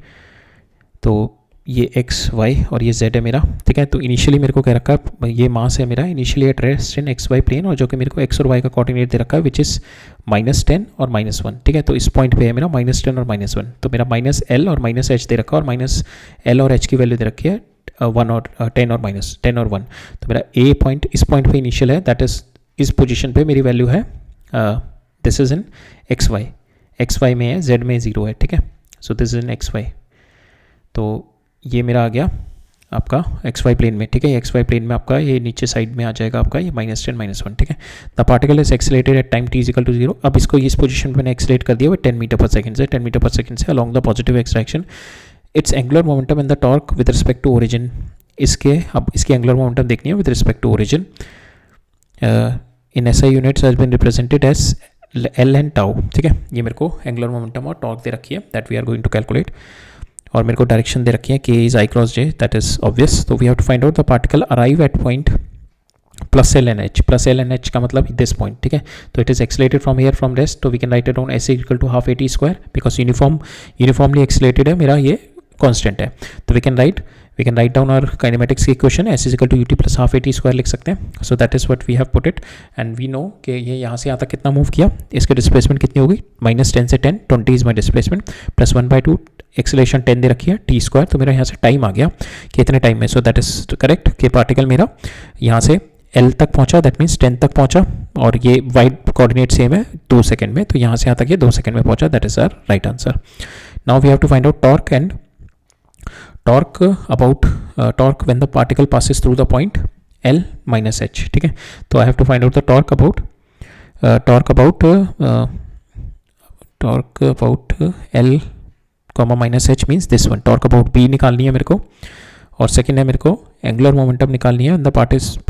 तो ये XY और ये Z है मेरा, ठीक है. तो इनिशियली मेरे को कह रखा है ये मास है मेरा initially at rest in XY plane, और जो कि मेरे को X और Y का कोऑर्डिनेट दे रखा है विच इज़ -10 और -1, ठीक है. तो इस पॉइंट पे है मेरा -10 और -1. तो मेरा -L और -H दे रखा है, और -L और H की वैल्यू दे रखी है 1 और 10 और -10 और 1. तो मेरा A पॉइंट इस पॉइंट पे इनिशियल है, दैट इज इस पोजिशन पे मेरी वैल्यू है, दिस इज इन XY में है, Z में 0 है, ठीक है. सो दिस इज इन XY. तो ये मेरा आ गया आपका XY प्लेन में, ठीक है. XY प्लेन में आपका ये नीचे साइड में आ जाएगा आपका ये -10 -1, ठीक है. The particle is accelerated at time t = 0. अब इसको इस पोजीशन पे मैंने एक्सेलेट कर दिया 10 मीटर पर सेकंड से, 10 मीटर पर सेकंड से along the positive X direction. Its angular momentum and the torque with respect to origin. अब इसकी एंगुलर मोमेंटम देखनी है with respect to origin. In SI units has been represented as L and tau, ठीक है. ये मेरे को angular momentum और टॉर्क दे रखी है, that we are going to calculate. और मेरे को डायरेक्शन दे रखी है K is I cross J, that is obvious. तो we have to find out the particle arrive at point plus L and H. Plus L and H का मतलब this point, ठीक है. तो it is accelerated from here from rest. तो we can write it down S = ½ AT², because uniformly accelerated है मेरा, ये constant है. तो वी कैन राइट डाउन और काइनेमेटिक्स की इक्वेशन S = UT + ½ AT² लिख सकते हैं. So that is what we have put it, and we know कि ये यहाँ से यहाँ तक कितना मूव किया, इसके डिस्प्लेसमेंट कितनी होगी, -10 से 10, 20 is my displacement, plus 1/2 acceleration 10 दे रखी है t². तो मेरा यहाँ से टाइम आ गया कि इतने टाइम में. सो दैट इज करेक्ट कि पार्टिकल मेरा यहाँ से L तक पहुँचा, दैट मीन्स 10 तक पहुँचा, और ये वाइड कोऑर्डिनेट सेम है 2 सेकंड में. तो यहाँ से यहाँ तक ये 2 सेकंड में पहुँचा, that is our right answer. Now we have to find out torque and torque when the particle passes through the point L minus H, ठीक है. तो I have to find out the torque about L comma minus H means this one. torque about B निकालनी है मेरे को, और second है मेरे को एंगुलर मोमेंटम निकालनी है. the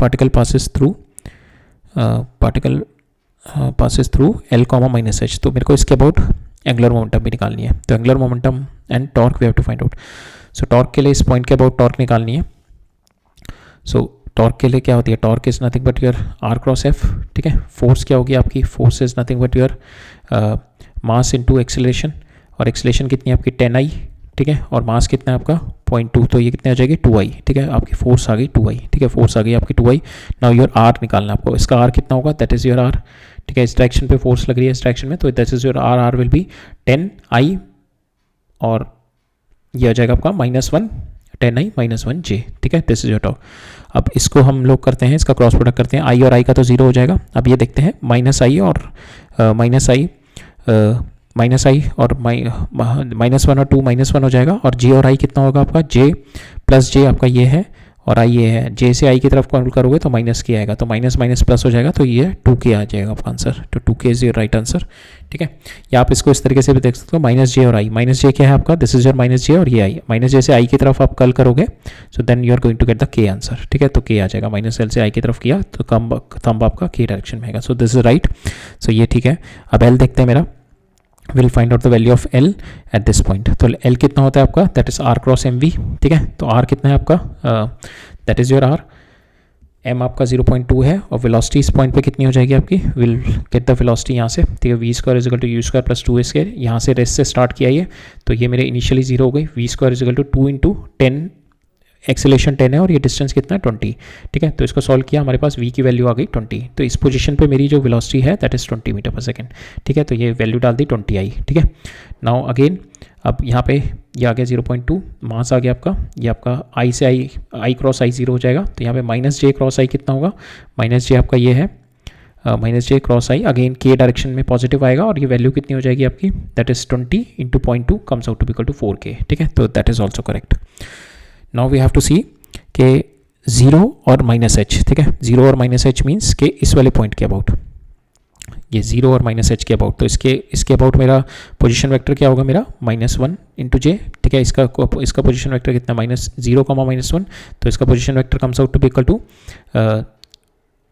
particle passes through L comma minus H. तो मेरे को इसके अबाउट एंगुलर मोमेंटम भी निकालनी है. तो angular momentum and torque we have to find out. So torque के लिए इस पॉइंट के अबाउट टॉर्क निकालनी है. सो टॉर्क के लिए क्या होती है, torque is nothing but your R cross F, ठीक है. फोर्स क्या होगी आपकी, force is nothing but your mass into acceleration, और एक्सेलरेशन कितनी है आपकी 10I, ठीक है. और मास कितना है आपका 0.2, तो ये कितने आ जाएगी 2I, ठीक है. आपकी फोर्स आ गई 2I, ठीक है. फोर्स आ गई आपकी 2I. नाउ योर R निकालना है आपको. इसका R कितना होगा, दैट इज योर R, ठीक है. इस डायरेक्शन पे फोर्स लग रही है इस डायरेक्शन में, तो that is your R will be 10I, और ये आ जाएगा आपका -1 10I - 1J, ठीक है. This is your torque. अब इसको हम लोग करते हैं, इसका क्रॉस प्रोडक्ट करते हैं. I और I का तो 0 हो जाएगा. अब ये देखते हैं -I और -I माइनस आई और माइनस वन और टू माइनस वन हो जाएगा, और जे और आई कितना होगा आपका, जे प्लस जे आपका ये है और आई ये है, जे से आई की तरफ काउंट करोगे तो माइनस के आएगा, तो माइनस माइनस प्लस हो जाएगा, तो ये 2k आ जाएगा आपका आंसर, तो 2k is your right answer. ठीक है, या आप इसको इस तरीके से भी देख सकते हो, माइनस जे और आई, माइनस जे क्या है आपका, this is your minus J और ये आई, माइनस जे से आई की तरफ आप कल करोगे so then you are going to get the K answer. ठीक है, तो के आ जाएगा, माइनस एल से आई की तरफ किया तो थंब आपका के डायरेक्शन में आएगा, so this is right. So ये ठीक है। अब एल देखते हैं मेरा, will find out the value of L at this point. तो एल कितना होता है आपका, that is R cross M V. ठीक है, तो आर कितना है आपका, that is your R, M आपका 0.2 है, और वेलोसिटी इस पॉइंट पे कितनी हो जाएगी आपकी, विल गेट द वेलोसिटी यहाँ से। ठीक है, V square equal to U square plus 2 square, यहाँ से रेस्ट से स्टार्ट किया ये, तो ये मेरे इनिशियली 0 हो गई, V square equal to 2 into 10, acceleration 10 है और ये डिस्टेंस कितना है 20। ठीक है, तो इसको सॉल्व किया, हमारे पास v की वैल्यू आ गई 20, तो इस पोजीशन पे मेरी जो वेलोसिटी है दैट इज 20 मीटर पर सेकंड। ठीक है, तो ये वैल्यू डाल दी 20 आई। ठीक है, नाउ अगेन अब यहाँ पे ये आ गया 0.2, मास आ गया आपका, ये आपका आई से आई क्रॉस आई 0 हो जाएगा, तो यहाँ पे माइनस जे क्रॉस आई कितना होगा, माइनस जे आपका ये है, minus j cross i again k direction में पॉजिटिव आएगा, और ये वैल्यू कितनी हो जाएगी आपकी, that is 20 into 0.2 comes out to equal to 4k। ठीक है, तो that is also correct. Now we have to see k 0 और माइनस एच। ठीक है, 0 और माइनस एच मीन्स के इस वाले पॉइंट के अबाउट, ये 0 और माइनस एच के अबाउट, तो इसके अबाउट मेरा पोजीशन वेक्टर क्या होगा, मेरा -1 इंटू जे। ठीक है, इसका पोजीशन वेक्टर कितना, -0 -1, तो इसका position vector comes out to be equal to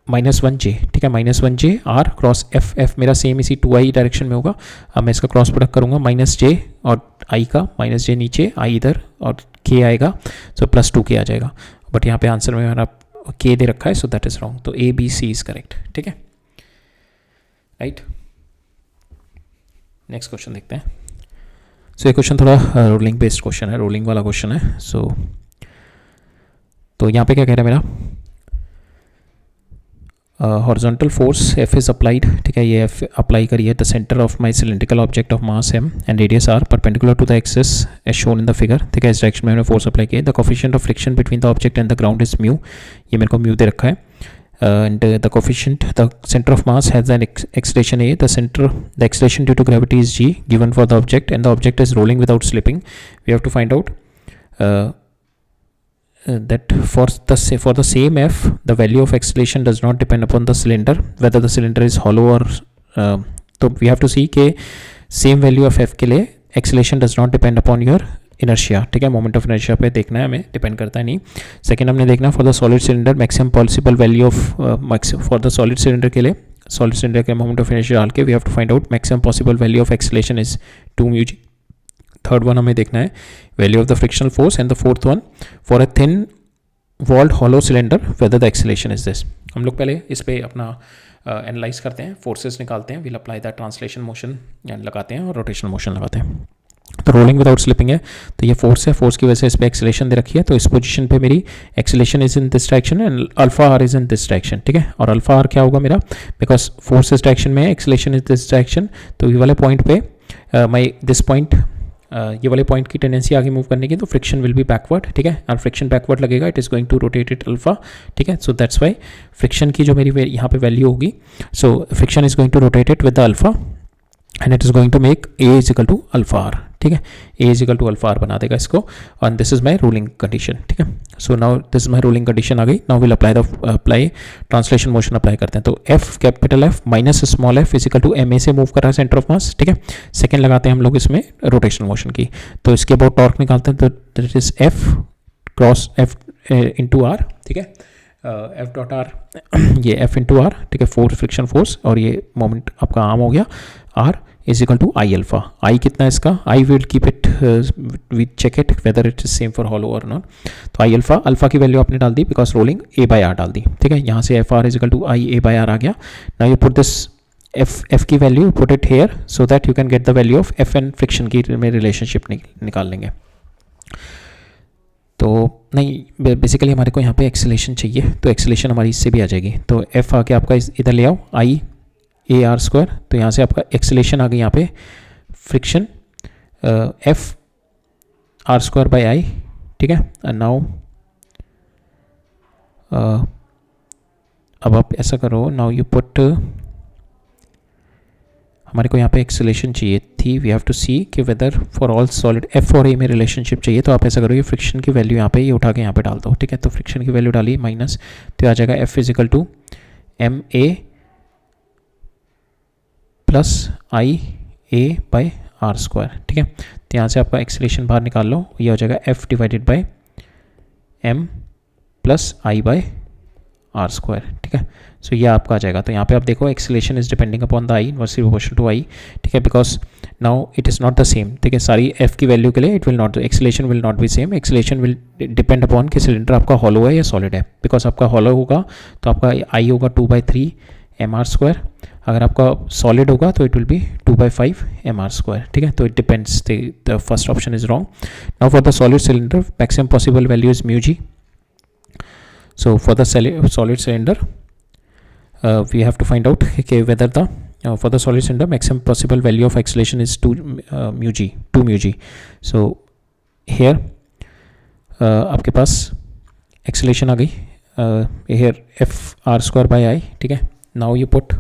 -1 J. ठीक है, -1 J R cross F, F मेरा सेम इसी 2i डायरेक्शन में होगा। अब मैं इसका क्रॉस प्रोडक्ट करूंगा, माइनस जे और आई का, माइनस जे नीचे आई इधर और के आएगा, सो प्लस 2k आ जाएगा, बट यहाँ पे आंसर में मेरा के दे रखा है, सो दैट इज रॉन्ग, तो A B C is correct. ठीक है, राइट। नेक्स्ट क्वेश्चन देखते हैं। सो ये क्वेश्चन थोड़ा रोलिंग बेस्ड क्वेश्चन है, रोलिंग वाला क्वेश्चन है। सो तो यहाँ पे क्या कह रहा है मेरा, horizontal force F is applied. ठीक है, ये F अप्लाई करिए the centre of my cylindrical object of mass M and radius R perpendicular to the axis as shown in the figure. ठीक है, इस डायरेक्शन में मैंने फोर्स अप्लाई किया। The coefficient of friction between the object and the ground is mu, ये मेरे को mu दे रखा है, and the coefficient, the center of mass has an acceleration a, the acceleration due to gravity is g given for the object, and the object is rolling without slipping. We have to find out that for the same f, the value of acceleration does not depend upon the cylinder, whether the cylinder is hollow or so we have to see कि same value of f के लिए acceleration does not depend upon your inertia. ठीक है, moment of inertia पे देखना है हमें, depend करता है नहीं। सेकंड हमने देखना for the solid cylinder maximum possible value of for the solid cylinder के लिए, सॉलिड सिलेंडर के मोमेंट ऑफ इनर्शिया डाल के we have to find out maximum possible value of acceleration is 2 mu G. Third one हमें देखना है value of the frictional force, and the fourth one for a thin walled hollow cylinder whether the acceleration is this. हम लोग पहले इस पर अपना analyse करते हैं, फोर्सेस निकालते हैं, will apply the translation motion लगाते हैं और रोटेशनल मोशन लगाते हैं। तो रोलिंग विदाउट स्लिपिंग है, तो ये फोर्स है, फोर्स की वजह से इस पर एक्सेलेरेशन दे रखी है, तो इस पोजीशन पे मेरी acceleration is in this direction and alpha R is in this direction. ठीक है, और अल्फा आर क्या होगा मेरा, बिकॉज फोर्स इस डायरेक्शन में है, एक्सेलेरेशन इज दिस डायरेक्शन, तो ये वाले पॉइंट पे माई दिस पॉइंट, ये वाले पॉइंट की टेंडेंसी आगे मूव करने की, तो फ्रिक्शन विल बी बैकवर्ड। ठीक है, और फ्रिक्शन बैकवर्ड लगेगा, it is going to rotate it alpha. ठीक है, सो दैट्स वाई फ्रिक्शन की जो मेरी यहाँ पे वैल्यू होगी, so friction is going to rotate it with the alpha and it is going to make a is equal to alpha R. ठीक है, a is equal to alpha R बना देगा इसको, और this is my rolling condition. ठीक है, so now this is my rolling condition आ गई। Now will apply translation motion apply करते हैं, तो f capital f minus small f is equal to M ए से मूव कर रहा है सेंटर ऑफ मास। ठीक है, सेकेंड लगाते हैं हम लोग इसमें रोटेशनल मोशन की, तो इसके अबाउट टॉर्क निकालते हैं, तो that is F cross F into R. ठीक है, एफ डॉट आर, ये एफ इंटू आर। ठीक है, फोर्स फ्रिक्शन फोर्स, और ये मोमेंट आपका आर्म हो गया, R is equal to I alpha. I कितना है इसका, I will keep it, we check it whether it is same for hollow और नॉट। तो आई अल्फा, अल्फा की वैल्यू आपने डाल दी because rolling a by R डाल दी। ठीक है, यहाँ से f R is equal to I a by R आ गया। Now you put this f की value, put it here so that you can get the value of F and friction की में रिलेशनशिप निकाल लेंगे। तो नहीं, बेसिकली हमारे को यहाँ पे एक्सेलेरेशन चाहिए, तो एक्सेलेरेशन हमारी इससे भी आ जाएगी, तो एफ आके आपका इधर ले आओ, आई ए आर स्क्वायर, तो यहाँ से आपका एक्सेलेरेशन आ गई यहाँ पे friction F R square by I. ठीक है, एंड नाउ अब आप ऐसा करो, नाउ यू पुट हमारे को यहाँ पे एक्सेलेरेशन चाहिए थी. वी हैव टू सी कि whether for all solid F और ए में रिलेशनशिप चाहिए. तो आप ऐसा करोगे फ्रिक्शन की वैल्यू यहाँ पे ये उठा के यहाँ पे डाल दो. ठीक है, तो फ्रिक्शन की वैल्यू डाली माइनस, तो आ जाएगा F equal to M A plus I A by R square. ठीक है, तो यहाँ से आपका एक्सेलेरेशन बाहर निकाल लो, ये हो जाएगा F divided by M plus I by R square. ठीक है, सो ये आपका आ जाएगा. तो यहाँ पे आप देखो acceleration is depending upon the I inversely proportional to I. ठीक है, because now it is not the same. ठीक है, सारी एफ की वैल्यू के लिए it will not, acceleration will not be same. Acceleration will depend upon कि cylinder आपका हॉलो है या सॉलिड है. बिकॉज आपका हॉलो होगा तो आपका आई होगा 2/3 एम आर स्क्वायर. अगर आपका सॉलिड होगा तो it will be 2/5 M R square. ठीक है, तो it depends. The first option is wrong. Now for the solid cylinder maximum possible value is mu G. So for the solid cylinder, we have to find out whether the for the solid cylinder maximum possible value of acceleration is 2 mu g. So here आपके पास acceleration आ गई here f r square by I. ठीक है, now you put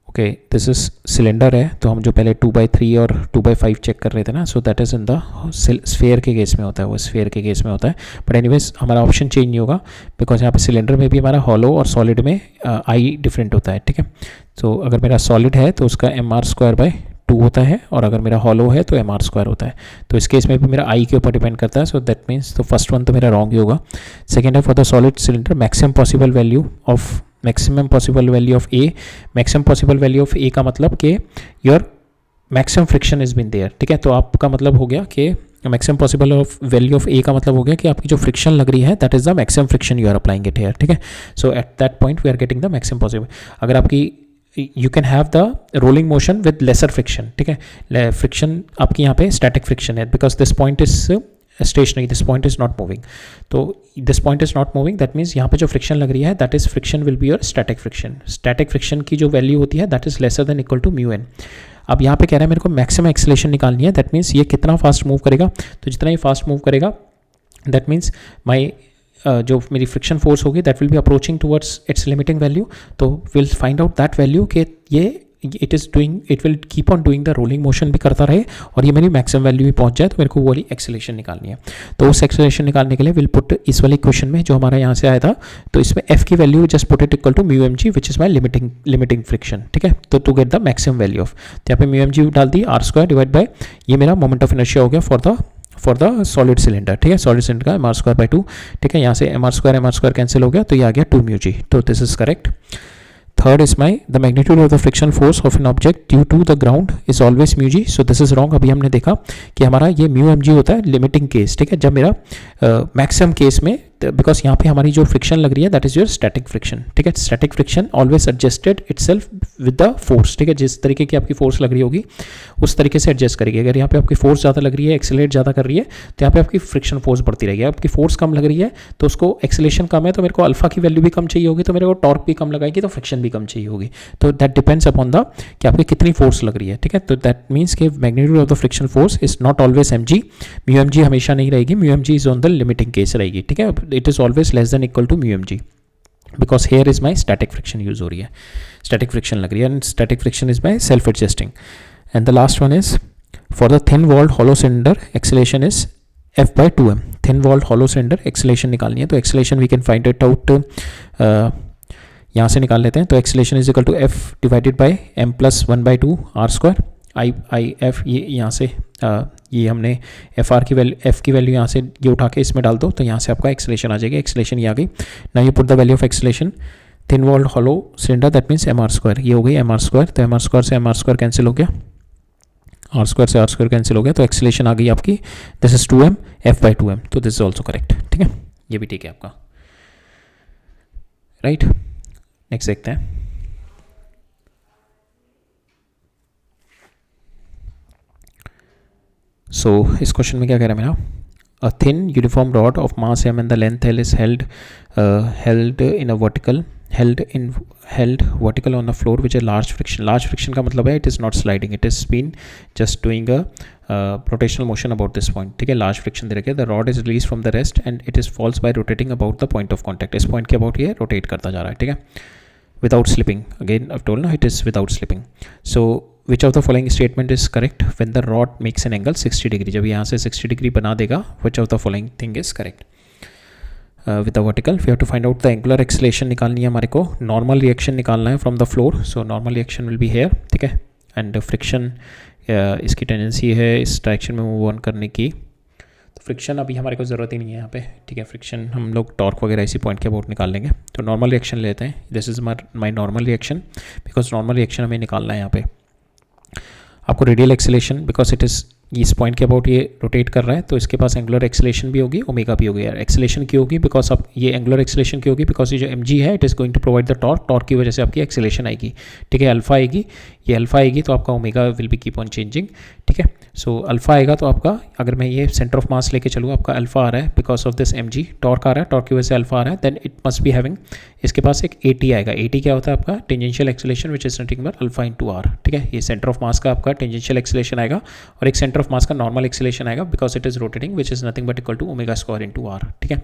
okay, this is cylinder है. तो हम जो पहले 2/3 और 2/5 चेक कर रहे थे ना, सो that is in the sphere के केस में होता है, वो स्फेयर के केस में होता है. बट एनीवेज हमारा ऑप्शन चेंज नहीं होगा बिकॉज यहाँ पे सिलेंडर में भी हमारा हॉलो और सॉलिड में आई डिफरेंट होता है. ठीक है, तो अगर मेरा सॉलिड है तो उसका एम आर स्क्वायर बाई 2 होता है, और अगर मेरा हॉलो है तो एम आर स्क्वायर होता है. तो इस केस में भी मेरा आई के ऊपर डिपेंड करता है. सो दैट मीन्स तो फर्स्ट वन तो मेरा रॉन्ग ही होगा. सेकेंड है for the solid cylinder maximum possible value of maximum possible value of a. Maximum possible value of a का मतलब कि your maximum friction is been there. ठीक है, तो आपका मतलब हो गया कि maximum possible of value of a का मतलब हो गया कि आपकी जो फ्रिक्शन लग रही है that is the maximum friction you are applying it here. ठीक है, so at that point we are getting the maximum possible. अगर आपकी you can have the rolling motion with lesser friction. ठीक है, फ्रिक्शन आपकी यहाँ पे स्टैटिक फ्रिक्शन है because this point is stationary, this point is not moving. तो this point is not moving, that means यहाँ पे जो फ्रिक्शन लग रही है that is friction will be your static friction. Static friction की जो वैल्यू होती है that is lesser than equal to mu N. अब यहाँ पे कह रहा है मेरे को मैक्सिमम एक्सेलेरेशन निकालनी है. दैट मीन्स ये कितना फास्ट मूव करेगा, तो जितना ही फास्ट मूव करेगा दैट मीन्स माई जो मेरी फ्रिक्शन फोर्स होगी that will be approaching towards its limiting value. तो will find out that value कि ये it will keep on doing the rolling motion भी करता रहे और ये मेरी मैक्सिमम वैल्यू भी पहुंच जाए. तो मेरे को वो वाली एक्सेलेरेशन निकालनी है. तो उस एक्सेलेरेशन निकालने के लिए विल पुट इस वाले क्वेश्चन में जो हमारा यहाँ से आया था, तो इसमें एफ की value just put it equal to mu M G which is my limiting friction. ठीक है, तो to get the maximum value of, तो यहाँ पे म्यू एम जी डाल दी आर स्क्वायर डिवाइड बाय ये मेरा मोमेंट ऑफ इनर्शिया हो गया फॉर द सॉलिड सिलेंडर. ठीक है, सॉलिड सिलेंडर का एम आर स्क्वायर बाई 2. ठीक है, यहाँ से एम आर स्क्वायर कैंसिल हो गया तो ये आ गया 2 म्यू जी. तो this is correct. Third is the magnitude of the friction force of an object due to the ground is always mu g. So this is wrong. अभी हमने देखा कि हमारा ये mu mg होता है लिमिटिंग केस. ठीक है, जब मेरा मैक्सिमम केस में, बिकॉज यहाँ पे हमारी जो फ्रिक्शन लग रही है that is your static friction. ठीक है, static friction always adjusted itself with the force. ठीक है, जिस तरीके की आपकी फोर्स लग रही होगी उस तरीके से एडजस्ट करेगी. अगर यहाँ पे आपकी फोर्स ज़्यादा लग रही है, एक्सेलरेट ज़्यादा कर रही है, तो यहाँ पे आपकी फ्रिक्शन फोर्स बढ़ती रहेगी. आपकी फोर्स कम लग रही है तो उसको एक्सेलेरेशन कम है तो मेरे को अल्फा की वैल्यू भी कम चाहिए होगी, तो मेरे को टॉर्क भी कम लगाएगी तो फ्रिक्शन भी कम चाहिए होगी. तो दैट डिपेंड्स अपॉन द कि आपकी कितनी फोर्स लग रही है. ठीक है, तो दैट मीन्स कि magnitude of the friction force is not always M G. Mu M G हमेशा नहीं रहेगी, mu M G is on the limiting case रहेगी. ठीक है, it is always less than equal to mu M G because here is my static friction use हो रही है, static friction लग रही है, and static friction is my self adjusting. And the last one is for the thin walled hollow cylinder acceleration is f by 2m. Thin walled hollow cylinder acceleration निकालनी है. तो acceleration we can find it out, यहाँ से निकाल लेते हैं. तो acceleration is equal to f divided by m plus 1/2 r square. I F ये यहाँ से ये हमने एफ की वैल्यू यहाँ से ये उठा के इसमें डाल दो तो यहाँ से आपका एक्सेलेरेशन आ जाएगी. एक्सेलेरेशन ये आ गई. Now you put the value of acceleration thin walled hollow cylinder that means M R square. ये हो गई एम आर स्क्वायर. तो एम आर स्क्वायर से एम आर स्क्वायर कैंसिल हो गया, आर स्क्वायर से आर स्क्वायर कैंसिल हो गया. तो एक्सेलेरेशन आ गई आपकी this is 2m f by 2m. तो दिस इज ऑल्सो करेक्ट. ठीक है, ये भी ठीक है आपका. राइट, नेक्स्ट देखते हैं. सो इस क्वेश्चन में क्या कह रहा है मेरा, a thin uniform rod of mass m and the length L is held vertical on the floor which is large friction. Large friction का मतलब है it is not sliding, it is been just doing a rotational motion about this point, ठीक है, large friction दे रखे हैं, the rod is release from the rest and it is falls by rotating about the point of contact, इस point के about ये rotate करता जा रहा है, ठीक है, without slipping, again I told ना it is without slipping. So which of the following statement is correct when the rod makes an angle 60 degree, जब यहाँ से 60 डिग्री बना देगा, which of the following thing is correct. With the vertical we have to find out the angular acceleration निकालनी है हमारे को, normal reaction निकालना है from the floor, so normal reaction will be here, ठीक है, एंड फ्रिक्शन इसकी tendency है इस डायरेक्शन में मूव ऑन करने की, तो फ्रिक्शन अभी हमारे को ज़रूरत ही नहीं है यहाँ पे, ठीक है, फ्रिक्शन हम लोग टॉर्क वगैरह इसी पॉइंट के अबाउट निकाल लेंगे. तो नॉर्मल रिएक्शन लेते हैं, this is my normal reaction, because normal reaction हमें निकालना है यहाँ पे. आपको radial acceleration, because it is इस पॉइंट के अबाउट ये रोटेट कर रहा है, तो इसके पास एंगुलर एक्सेलेरेशन भी होगी, ओमेगा भी होगी. यार एक्सेलेरेशन की होगी बिकॉज अब ये एंगुलर एक्सेलेरेशन की होगी बिकॉज ये जो mg है it is going to provide the torque, torque की वजह से आपकी एक्सेलेरेशन आएगी, ठीक है, अल्फा आएगी, ये अल्फा आएगी तो आपका omega will be keep on changing, ठीक है. सो अल्फा आएगा तो आपका, अगर मैं ये सेंटर ऑफ मास लेके चलूँ, आपका अल्फा आ रहा है because of this mg, torque आ रहा है, टॉर्क की वजह से अल्फा आ रहा है, then it must be having, इसके पास एक at आएगा. at क्या होता है आपका tangential acceleration which is nothing but alpha into R, ठीक है, ये सेंटर ऑफ मास का आपका टेंजेंशियल एक्सेलेरेशन आएगा और एक सेंटर ऑफ मास का नॉर्मल एक्सेलेरेशन आएगा because it is rotating which is nothing but equal to omega square into R, ठीक है.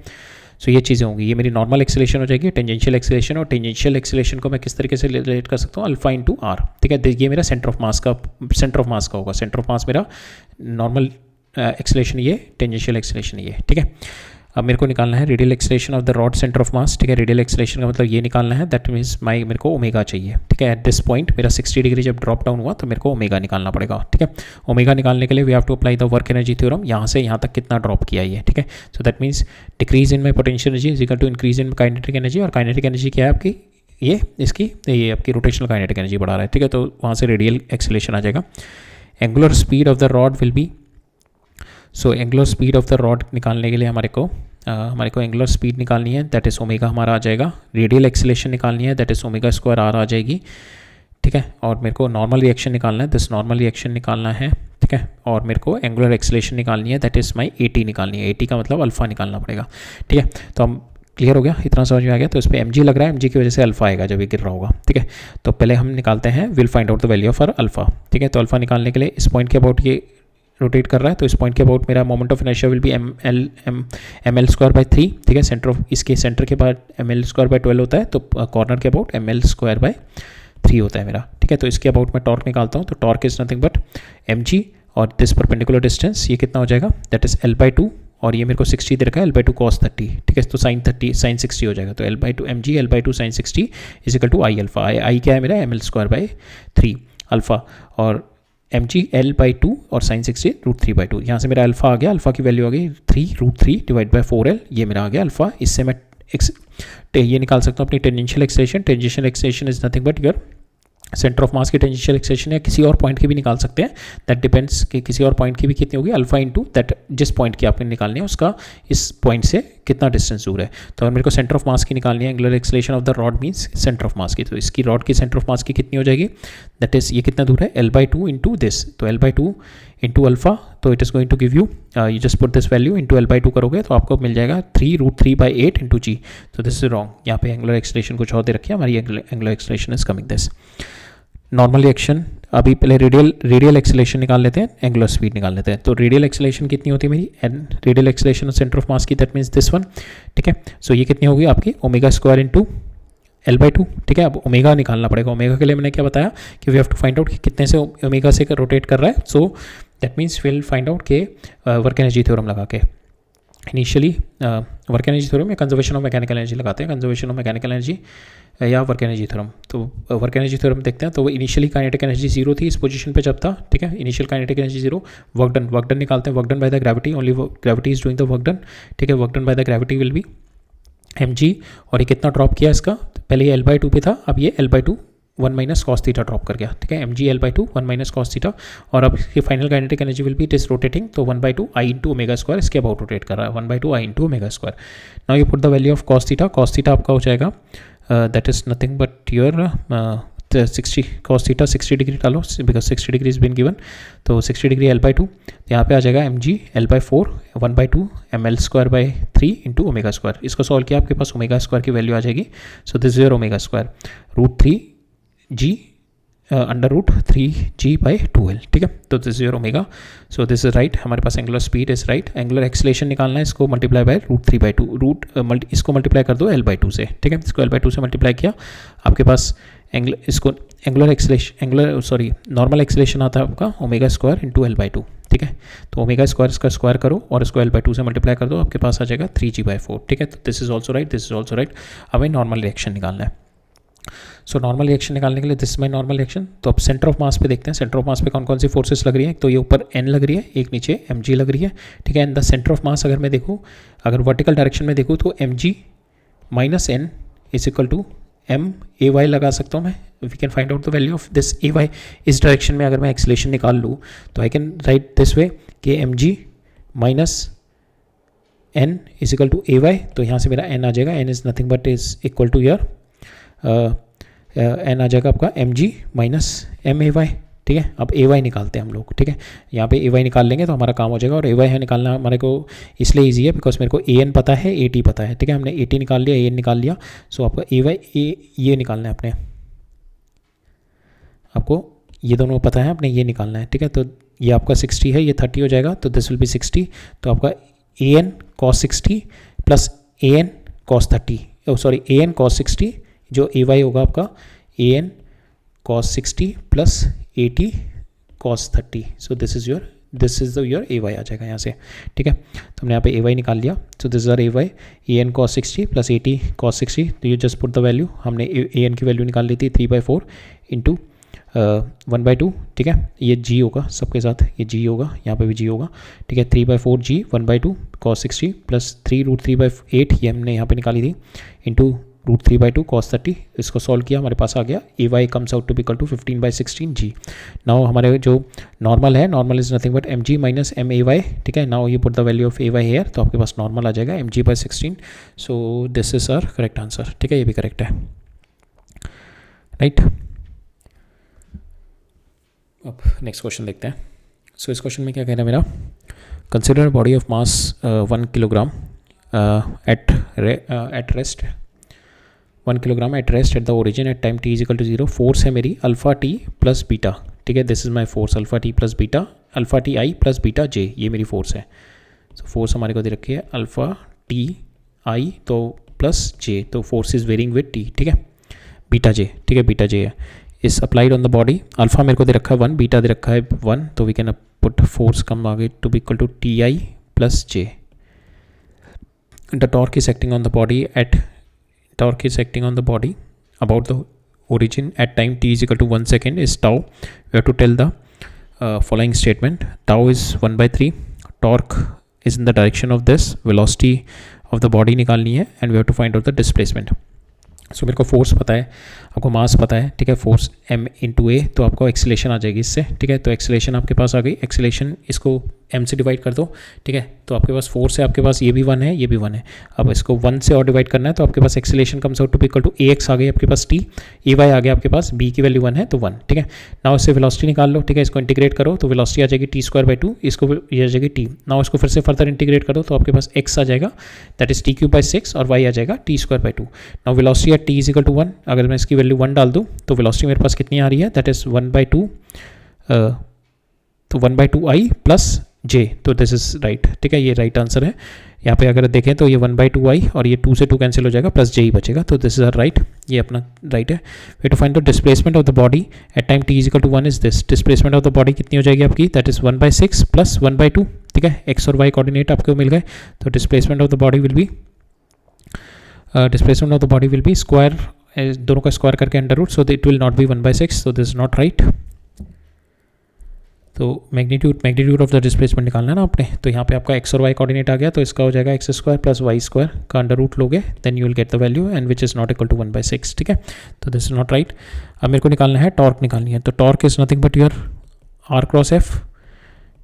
सो ये चीज़ें होंगी, ये मेरी नॉर्मल एक्सेलेरेशन हो जाएगी, टेंजेंशियल एक्सेलेरेशन, और टेंजेंशियल एक्सेलेरेशन को मैं किस तरीके से रिलेट कर सकता हूँ, अल्फा इंटू आर, ठीक है. ये मेरा सेंटर ऑफ मास का होगा, सेंटर ऑफ मास मेरा नॉर्मल एक्सेलेरेशन ये, टेंजेंशियल एक्सेलेरेशन ये, ठीक है. अब मेरे को निकालना है radial acceleration of the rod centre of मास, ठीक है, रेडियल एक्सेलेरेशन का मतलब ये निकालना है, दैट मीन्स मेरे को ओमेगा चाहिए, ठीक है. एट दिस पॉइंट मेरा 60 डिग्री जब ड्रॉप डाउन हुआ तो मेरे को ओमेगा निकालना पड़ेगा, ठीक है. ओमेगा निकालने के लिए we have to apply the work energy theorem, यहाँ से यहाँ तक कितना ड्रॉप किया ये, ठीक है. So that means decrease in my potential energy is equal to increase in kinetic energy, और काइनेटिक एनर्जी क्या है आपकी, ये आपकी रोटेशनल काइनेटिक एनर्जी बढ़ा रहा है, ठीक है. तो वहाँ से रेडियल एक्सेलेरेशन आ जाएगा. Angular speed of the rod will be, so angular speed of the rod निकालने के लिए हमारे को एंगुलर स्पीड निकालनी है, दैट इज़ ओमेगा हमारा आ जाएगा. रेडियल एक्सेलेरेशन निकालनी है, that is omega square r आ जाएगी, ठीक है. और मेरे को नॉर्मल रिएक्शन निकालना है, दिस नॉर्मल रिएक्शन निकालना है, ठीक है. और मेरे को एंगुलर एक्सेलेरेशन निकालनी है, दैट इज़ माई at निकालनी है, at का मतलब अल्फा निकालना पड़ेगा, ठीक है. तो हम क्लियर हो गया, इतना समझ में आ गया. तो इस पर mg लग रहा है, mg की वजह से अल्फा आएगा जब ये गिर रहा होगा, ठीक है. तो पहले हम निकालते हैं, will find out the value of alpha, ठीक है. तो अल्फा निकालने के लिए इस पॉइंट के अबाउट ये रोटेट कर रहा है, तो इस पॉइंट के अबाउट मेरा moment of inertia will be ml square by 3, ठीक है. सेंटर ऑफ इसके सेंटर के बाद ml स्क्वायर बाय 12 होता है, तो कॉर्नर के अबाउट ml स्क्वायर बाय 3 होता है मेरा, ठीक है. तो इसके अबाउट मैं टॉर्क निकालता हूँ, तो torque is nothing but mg और दिस परपेंडिकुलर डिस्टेंस ये कितना हो जाएगा, दैट इज l/2, और ये मेरे को 60 दे रखा है, l/2 cos 30, ठीक है. तो sin 60 हो जाएगा, तो l/2 mg l/2 sin 60 is equal to I alpha. I क्या है मेरा, ml स्क्वायर बाय 3 अल्फा, और mg l/2 और sin 60 √3/2. यहाँ से मेरा अल्फा आ गया, अल्फा की वैल्यू आ गई 3√3 डिवाइड बाय 4l, ये मेरा आ गया अल्फा. इससे मैं ये निकाल सकता हूँ अपनी tangential acceleration. Tangential acceleration is nothing but your centre of मास की टेंजेंशियल एक्सेलेरेशन, या किसी और पॉइंट की भी निकाल सकते हैं, दैट डिपेंड्स कि किसी और पॉइंट की भी कितनी होगी, अल्फा इंटू दैट जिस पॉइंट की आपने निकालनी है उसका इस पॉइंट से कितना डिस्टेंस दूर है. तो अगर मेरे को सेंटर ऑफ मास की निकालनी है, angular acceleration of the rod means centre of मास की, तो इसकी रॉड की सेंटर ऑफ मास की कितनी हो जाएगी, दैट इज ये कितना दूर है, l/2 इंटू दिस, तो l/2 इंटू अल्फा, तो it is going to give you just put this value into l/2 करोगे तो आपको मिल जाएगा 3√3/8 इंटू g. तो दिस इज रॉन्ग, यहाँ पे एंगुलर एक्सेलेरेशन कुछ और दे रखी है, हमारी angular acceleration is coming this. Normal reaction, अभी पहले रेडियल एक्सेलेरेशन निकाल लेते हैं, एंगुलर स्पीड निकाल लेते हैं. तो रेडियल एक्सेलेरेशन कितनी होती है मेरी, radial acceleration of centre of मास की, दैट मीन्स दिस वन, ठीक है. सो ये कितनी होगी आपकी ओमेगा स्क्वायर इंटू l/2, ठीक है. अब ओमेगा निकालना पड़ेगा. ओमेगा के लिए मैंने क्या बताया कि we have to find out कि कितने से ओमेगा से रोटेट कर रहा है. So that means will find out के वर्क एनर्जी थ्योरम लगा के, इनिशियली वर्क एनर्जी थ्योरम या कंजर्वेशन ऑफ मैकेनिकल एनर्जी लगाते हैं, कंजर्वेशन ऑफ मैकेनिकल एनर्जी या वर्क एनर्जी थ्योरम. तो वर्क एनर्जी थ्योरम देखते हैं. तो वो इनिशियली काइनेटिक एनर्जी 0 थी इस पोजीशन पे जब था, ठीक है. Initial kinetic energy 0, work done निकालते हैं, work done by the gravity, only gravity is doing the work done, ठीक है. Work done by the gravity will be mg, और ये कितना ड्रॉप किया इसका, पहले ये l/2 पे था, अब ये l/2 1 minus cos theta drop कर गया, ठीक है. mg l/2 1 minus cos theta, और अब ये final kinetic energy will be it is rotating, तो 1/2 i इंटू ओमेगा स्क्वायर इसके अबाउट रोटेट कर रहा है, 1/2 i into omega square. Now you put the value of cos theta आपका हो जाएगा, that is nothing but your 60 cos theta 60 degree डालो because 60 degree is been given, तो 60 degree l/2, यहाँ पे आ जाएगा mg l/4 1/2 ml square by 3 into omega square. इसको solve किया आपके पास ओमेगा स्क्वायर की वैल्यू आ जाएगी. So this is your omega square √3 g √3g/2l, ठीक है। तो this is your omega, so this is right. हमारे पास angular speed is right, angular acceleration निकालना है, इसको मल्टीप्लाई बाय √3/2 इसको मल्टीप्लाई कर दो l/2 से, ठीक है। इसको l/2 से मल्टीप्लाई किया, आपके पास नॉर्मल एक्सीलरेशन आता है आपका ओमेगा स्क्वायर इंटू l/2, ठीक है। तो ओमेगा स्क्वायर इसका स्क्वायर करो और इसको l/2 से मल्टीप्लाई कर दो, आपके पास आ जाएगा 3g/4, ठीक है। तो this is also right, this is also right. हमें नॉर्मल रिएक्शन निकालना है। सो नॉर्मल रिएक्शन निकालने के लिए दिस माई नॉर्मल रिएक्शन। तो अब सेंटर ऑफ मास पे देखते हैं, सेंटर ऑफ मास पे कौन कौन सी फोर्सेस लग रही है। तो ये ऊपर n लग रही है, एक नीचे mg लग रही है, ठीक है। एंड द सेंटर ऑफ मास अगर मैं देखूँ, अगर वर्टिकल डायरेक्शन में देखूँ तो mg minus n is equal to m/ay लगा सकता हूँ मैं। We can find out the value of this ay। इस डायरेक्शन में अगर मैं एक्सीलरेशन निकाल लूँ तो I can write this way कि mg minus n is equal to ay। तो यहाँ से मेरा n आ जाएगा, n is nothing but is equal to your n आ जाएगा आपका mg माइनस m/ay, ठीक है। अब ay निकालते हैं हम लोग, ठीक है। यहाँ पे ay निकाल लेंगे तो हमारा काम हो जाएगा। और ay है निकालना हमारे को इसलिए ईजी है बिकॉज मेरे को an पता है, at पता है, ठीक है। हमने at निकाल लिया, an निकाल लिया। सो आपका ये निकालना है अपने, आपको ये दोनों पता है, अपने ये निकालना है, ठीक है। तो ये आपका 60 है, ये 30 हो जाएगा, तो दिस विल बी 60। तो आपका an cos 60 plus an cos 30, an cos 60, जो ay होगा आपका an cos 60 plus 80 cos 30। So this is your ay आ जाएगा यहाँ से, ठीक है। तो हमने यहाँ पे ay निकाल लिया। So this is R ay, an cos 60 plus 80 cos 60। तो you just put the value, हमने an की वैल्यू निकाल ली थी 3/4 इंटू 1/2, ठीक है। ये g होगा सबके साथ, ये g होगा, यहाँ पे भी g होगा, ठीक है। 3/4g 1/2 cos 60 प्लस 3√3/8 ये हमने यहाँ पे निकाली थी इंटू √3/2 cos 30। इसको सॉल्व किया, हमारे पास आ गया ay comes out to be equal to 15/16 g। Now हमारे जो नॉर्मल है, normal is nothing but mg minus m/ay, ठीक है। Now you put the value of ay here, तो आपके पास नॉर्मल आ जाएगा mg/16। So this is our correct answer, ठीक है। ये भी करेक्ट है, राइट। अब नेक्स्ट क्वेश्चन देखते हैं। सो इस क्वेश्चन में क्या कहना है मेरा, consider body of mass 1 kilogram at rest 1 kilogram at rest at the origin at time t is equal to 0। Force है मेरी अल्फा टी प्लस बीटा, ठीक है। This is my force alpha t plus beta, alpha t I plus beta j, ये मेरी force है। So force हमारे को दे रखी है अल्फा टी आई तो प्लस जे, तो force is varying with T, ठीक है। बीटा जे, ठीक है, बीटा जे है, is applied on the body. Alpha मेरे को दे रखा है 1, बीटा दे रखा है 1, तो we can put force come आगे to be equal to T I plus J. The torque is acting on the body torque is acting on the body about the origin at time t is equal to 1 second is tau. We have to tell the following statement. Tau is 1/3, torque is in the direction of this, velocity of the body निकालनी है, and we have to find out the displacement. सो मेरे को force पता है, आपको मास पता है, ठीक है। फोर्स m इंटू ए, तो आपको एक्सीलरेशन आ जाएगी इससे, ठीक है। तो एक्सीलरेशन आपके पास आ गई, एक्सीलरेशन इसको m से डिवाइड कर दो, ठीक है। तो आपके पास फोर्स है, आपके पास ये भी 1 है, ये भी 1 है। अब इसको 1 से और डिवाइड करना है, तो आपके पास acceleration comes out to be equal to ax आ गई आपके पास, t ay आ गया आपके पास, b की वैल्यू 1 है तो 1, ठीक है। नाउ इससे वेलोसिटी निकाल लो, ठीक है। इसको इंटीग्रेट करो तो वेलोसिटी आ जाएगी t²/2, इसको ये आ जाएगी t। नाउ इसको फिर से फर्दर इंटीग्रेट करो तो आपके पास x आ जाएगा, दैट इज t³/6, और y आ जाएगा t²/2। Now velocity at t is equal to 1, अगर मैं इसकी वैल्यू 1 डाल दूँ तो वेलोसिटी मेरे पास कितनी आ रही है, दैट इज 1/2, तो 1/2i प्लस j। तो दिस इज राइट, ठीक है, ये राइट आंसर है। यहाँ पे अगर देखें तो ये 1/2i और ये 2 से 2 कैंसिल हो जाएगा, प्लस j ही बचेगा, तो दिस इज आर राइट, ये अपना राइट है। Way to find the displacement of the body at time t is equal to 1 is this. Displacement of the body कितनी हो जाएगी आपकी, दैट इज 1/6 प्लस 1/2, ठीक है। x और y कोऑर्डिनेट आपको मिल गए, तो displacement of the body will be square, दोनों का स्क्वायर करके under root, so it will not be 1/6, so this is not right. तो मैग्नीट्यूड ऑफ द डिस्प्लेसमेंट निकालना है ना आपने, तो यहाँ पे आपका x और y कोऑर्डिनेट आ गया, तो इसका हो जाएगा x² प्लस y² का अंडर रूट लोगे, then you will get the value and which is not equal to 1/6, ठीक है। तो दिस इज नॉट राइट। अब मेरे को निकालना है टॉर्क निकालनी है, तो torque is nothing but your r×f,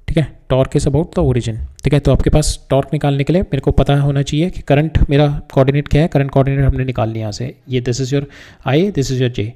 ठीक है। Torque is about the origin, ठीक है। तो आपके पास टॉर्क निकालने के लिए मेरे को पता होना चाहिए कि करंट मेरा कोऑर्डिनेट क्या है, करंट कोऑर्डिनेट हमने निकाल लिया यहाँ से, ये this is your i, this is your j,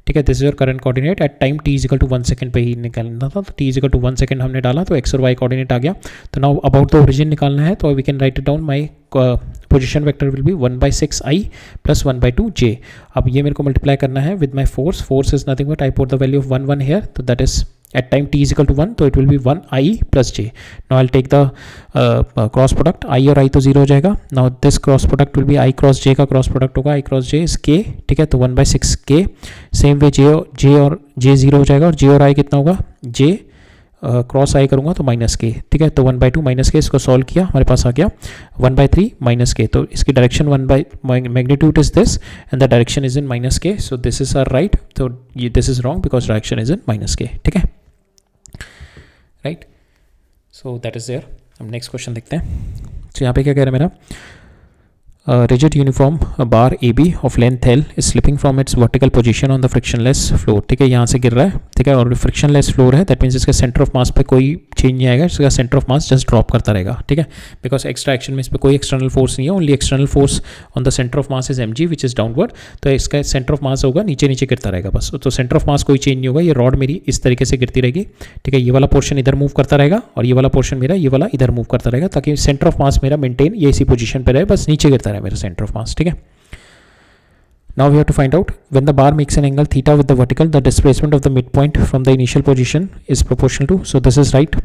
ठीक है, this is your current coordinate at time t is equal to 1 second पे ही निकालना था, तो t is equal to 1 second हमने डाला तो x और y कोऑर्डिनेट आ गया. तो नाउ अबाउट द ओरिजिन निकालना है, तो we can write it down. My position vector will be 1/6i plus 1/2j. अब ये मेरे को मल्टीप्लाई करना है with my force. Force is nothing but I put the value of 1 1 here, तो that is at time t is equal to 1, तो it will be 1i plus j. Now I'll take the cross product. I और i तो 0 हो जाएगा. Now this cross product will be i cross j का cross product होगा. I cross j is k, ठीक है, तो 1/6k. सेम वे j और j 0 हो जाएगा, और j और i कितना होगा, j क्रॉस आई करूँगा तो माइनस के, ठीक है, तो 1/2 माइनस के. इसको सॉल्व किया, हमारे पास आ गया 1/3 माइनस के. तो इसकी direction magnitude is this and the direction is in minus k. So this is r right. तो ये this is wrong because direction is in minus k. ठीक है, right. So that is there. अब next question देखते हैं. तो यहाँ पे क्या कह रहा है मेरा, rigid uniform bar AB of length L is slipping from its vertical position on the frictionless floor. ठीक है, यहाँ से गिर रहा है, ठीक है, और फ्रिक्शनलेस फ्लोर है, दैट मीन्स इसका सेंटर ऑफ मास पे कोई चेंज नहीं आएगा, इसका centre of mass just drop करता रहेगा. ठीक है, बिकॉज एक्स्ट्रा एक्शन में इस पर कोई एक्सटर्नल फोर्स नहीं है, only external force on the centre of mass is mg which is downward. तो इसका सेंटर ऑफ मास होगा नीचे नीचे गिरता रहेगा बस. तो सेंटर ऑफ मास कोई चेंज नहीं होगा, ये रॉड मेरी इस तरीके से गिरती रहेगी. ठीक है, ये वाला पोर्शन इधर मूव करता रहेगा और ये वाला पोर्शन मेरा ये वाला इधर मूव करता रहेगा, ताकि सेंटर ऑफ मास मेरा मेंटेन ये इसी पोजीशन पे रहे, बस नीचे गिरता रहे मेरा सेंटर ऑफ मास. ठीक है, now we have to find out when the bar makes an angle theta with the vertical, the displacement of the midpoint from the initial position is proportional to. so this is right.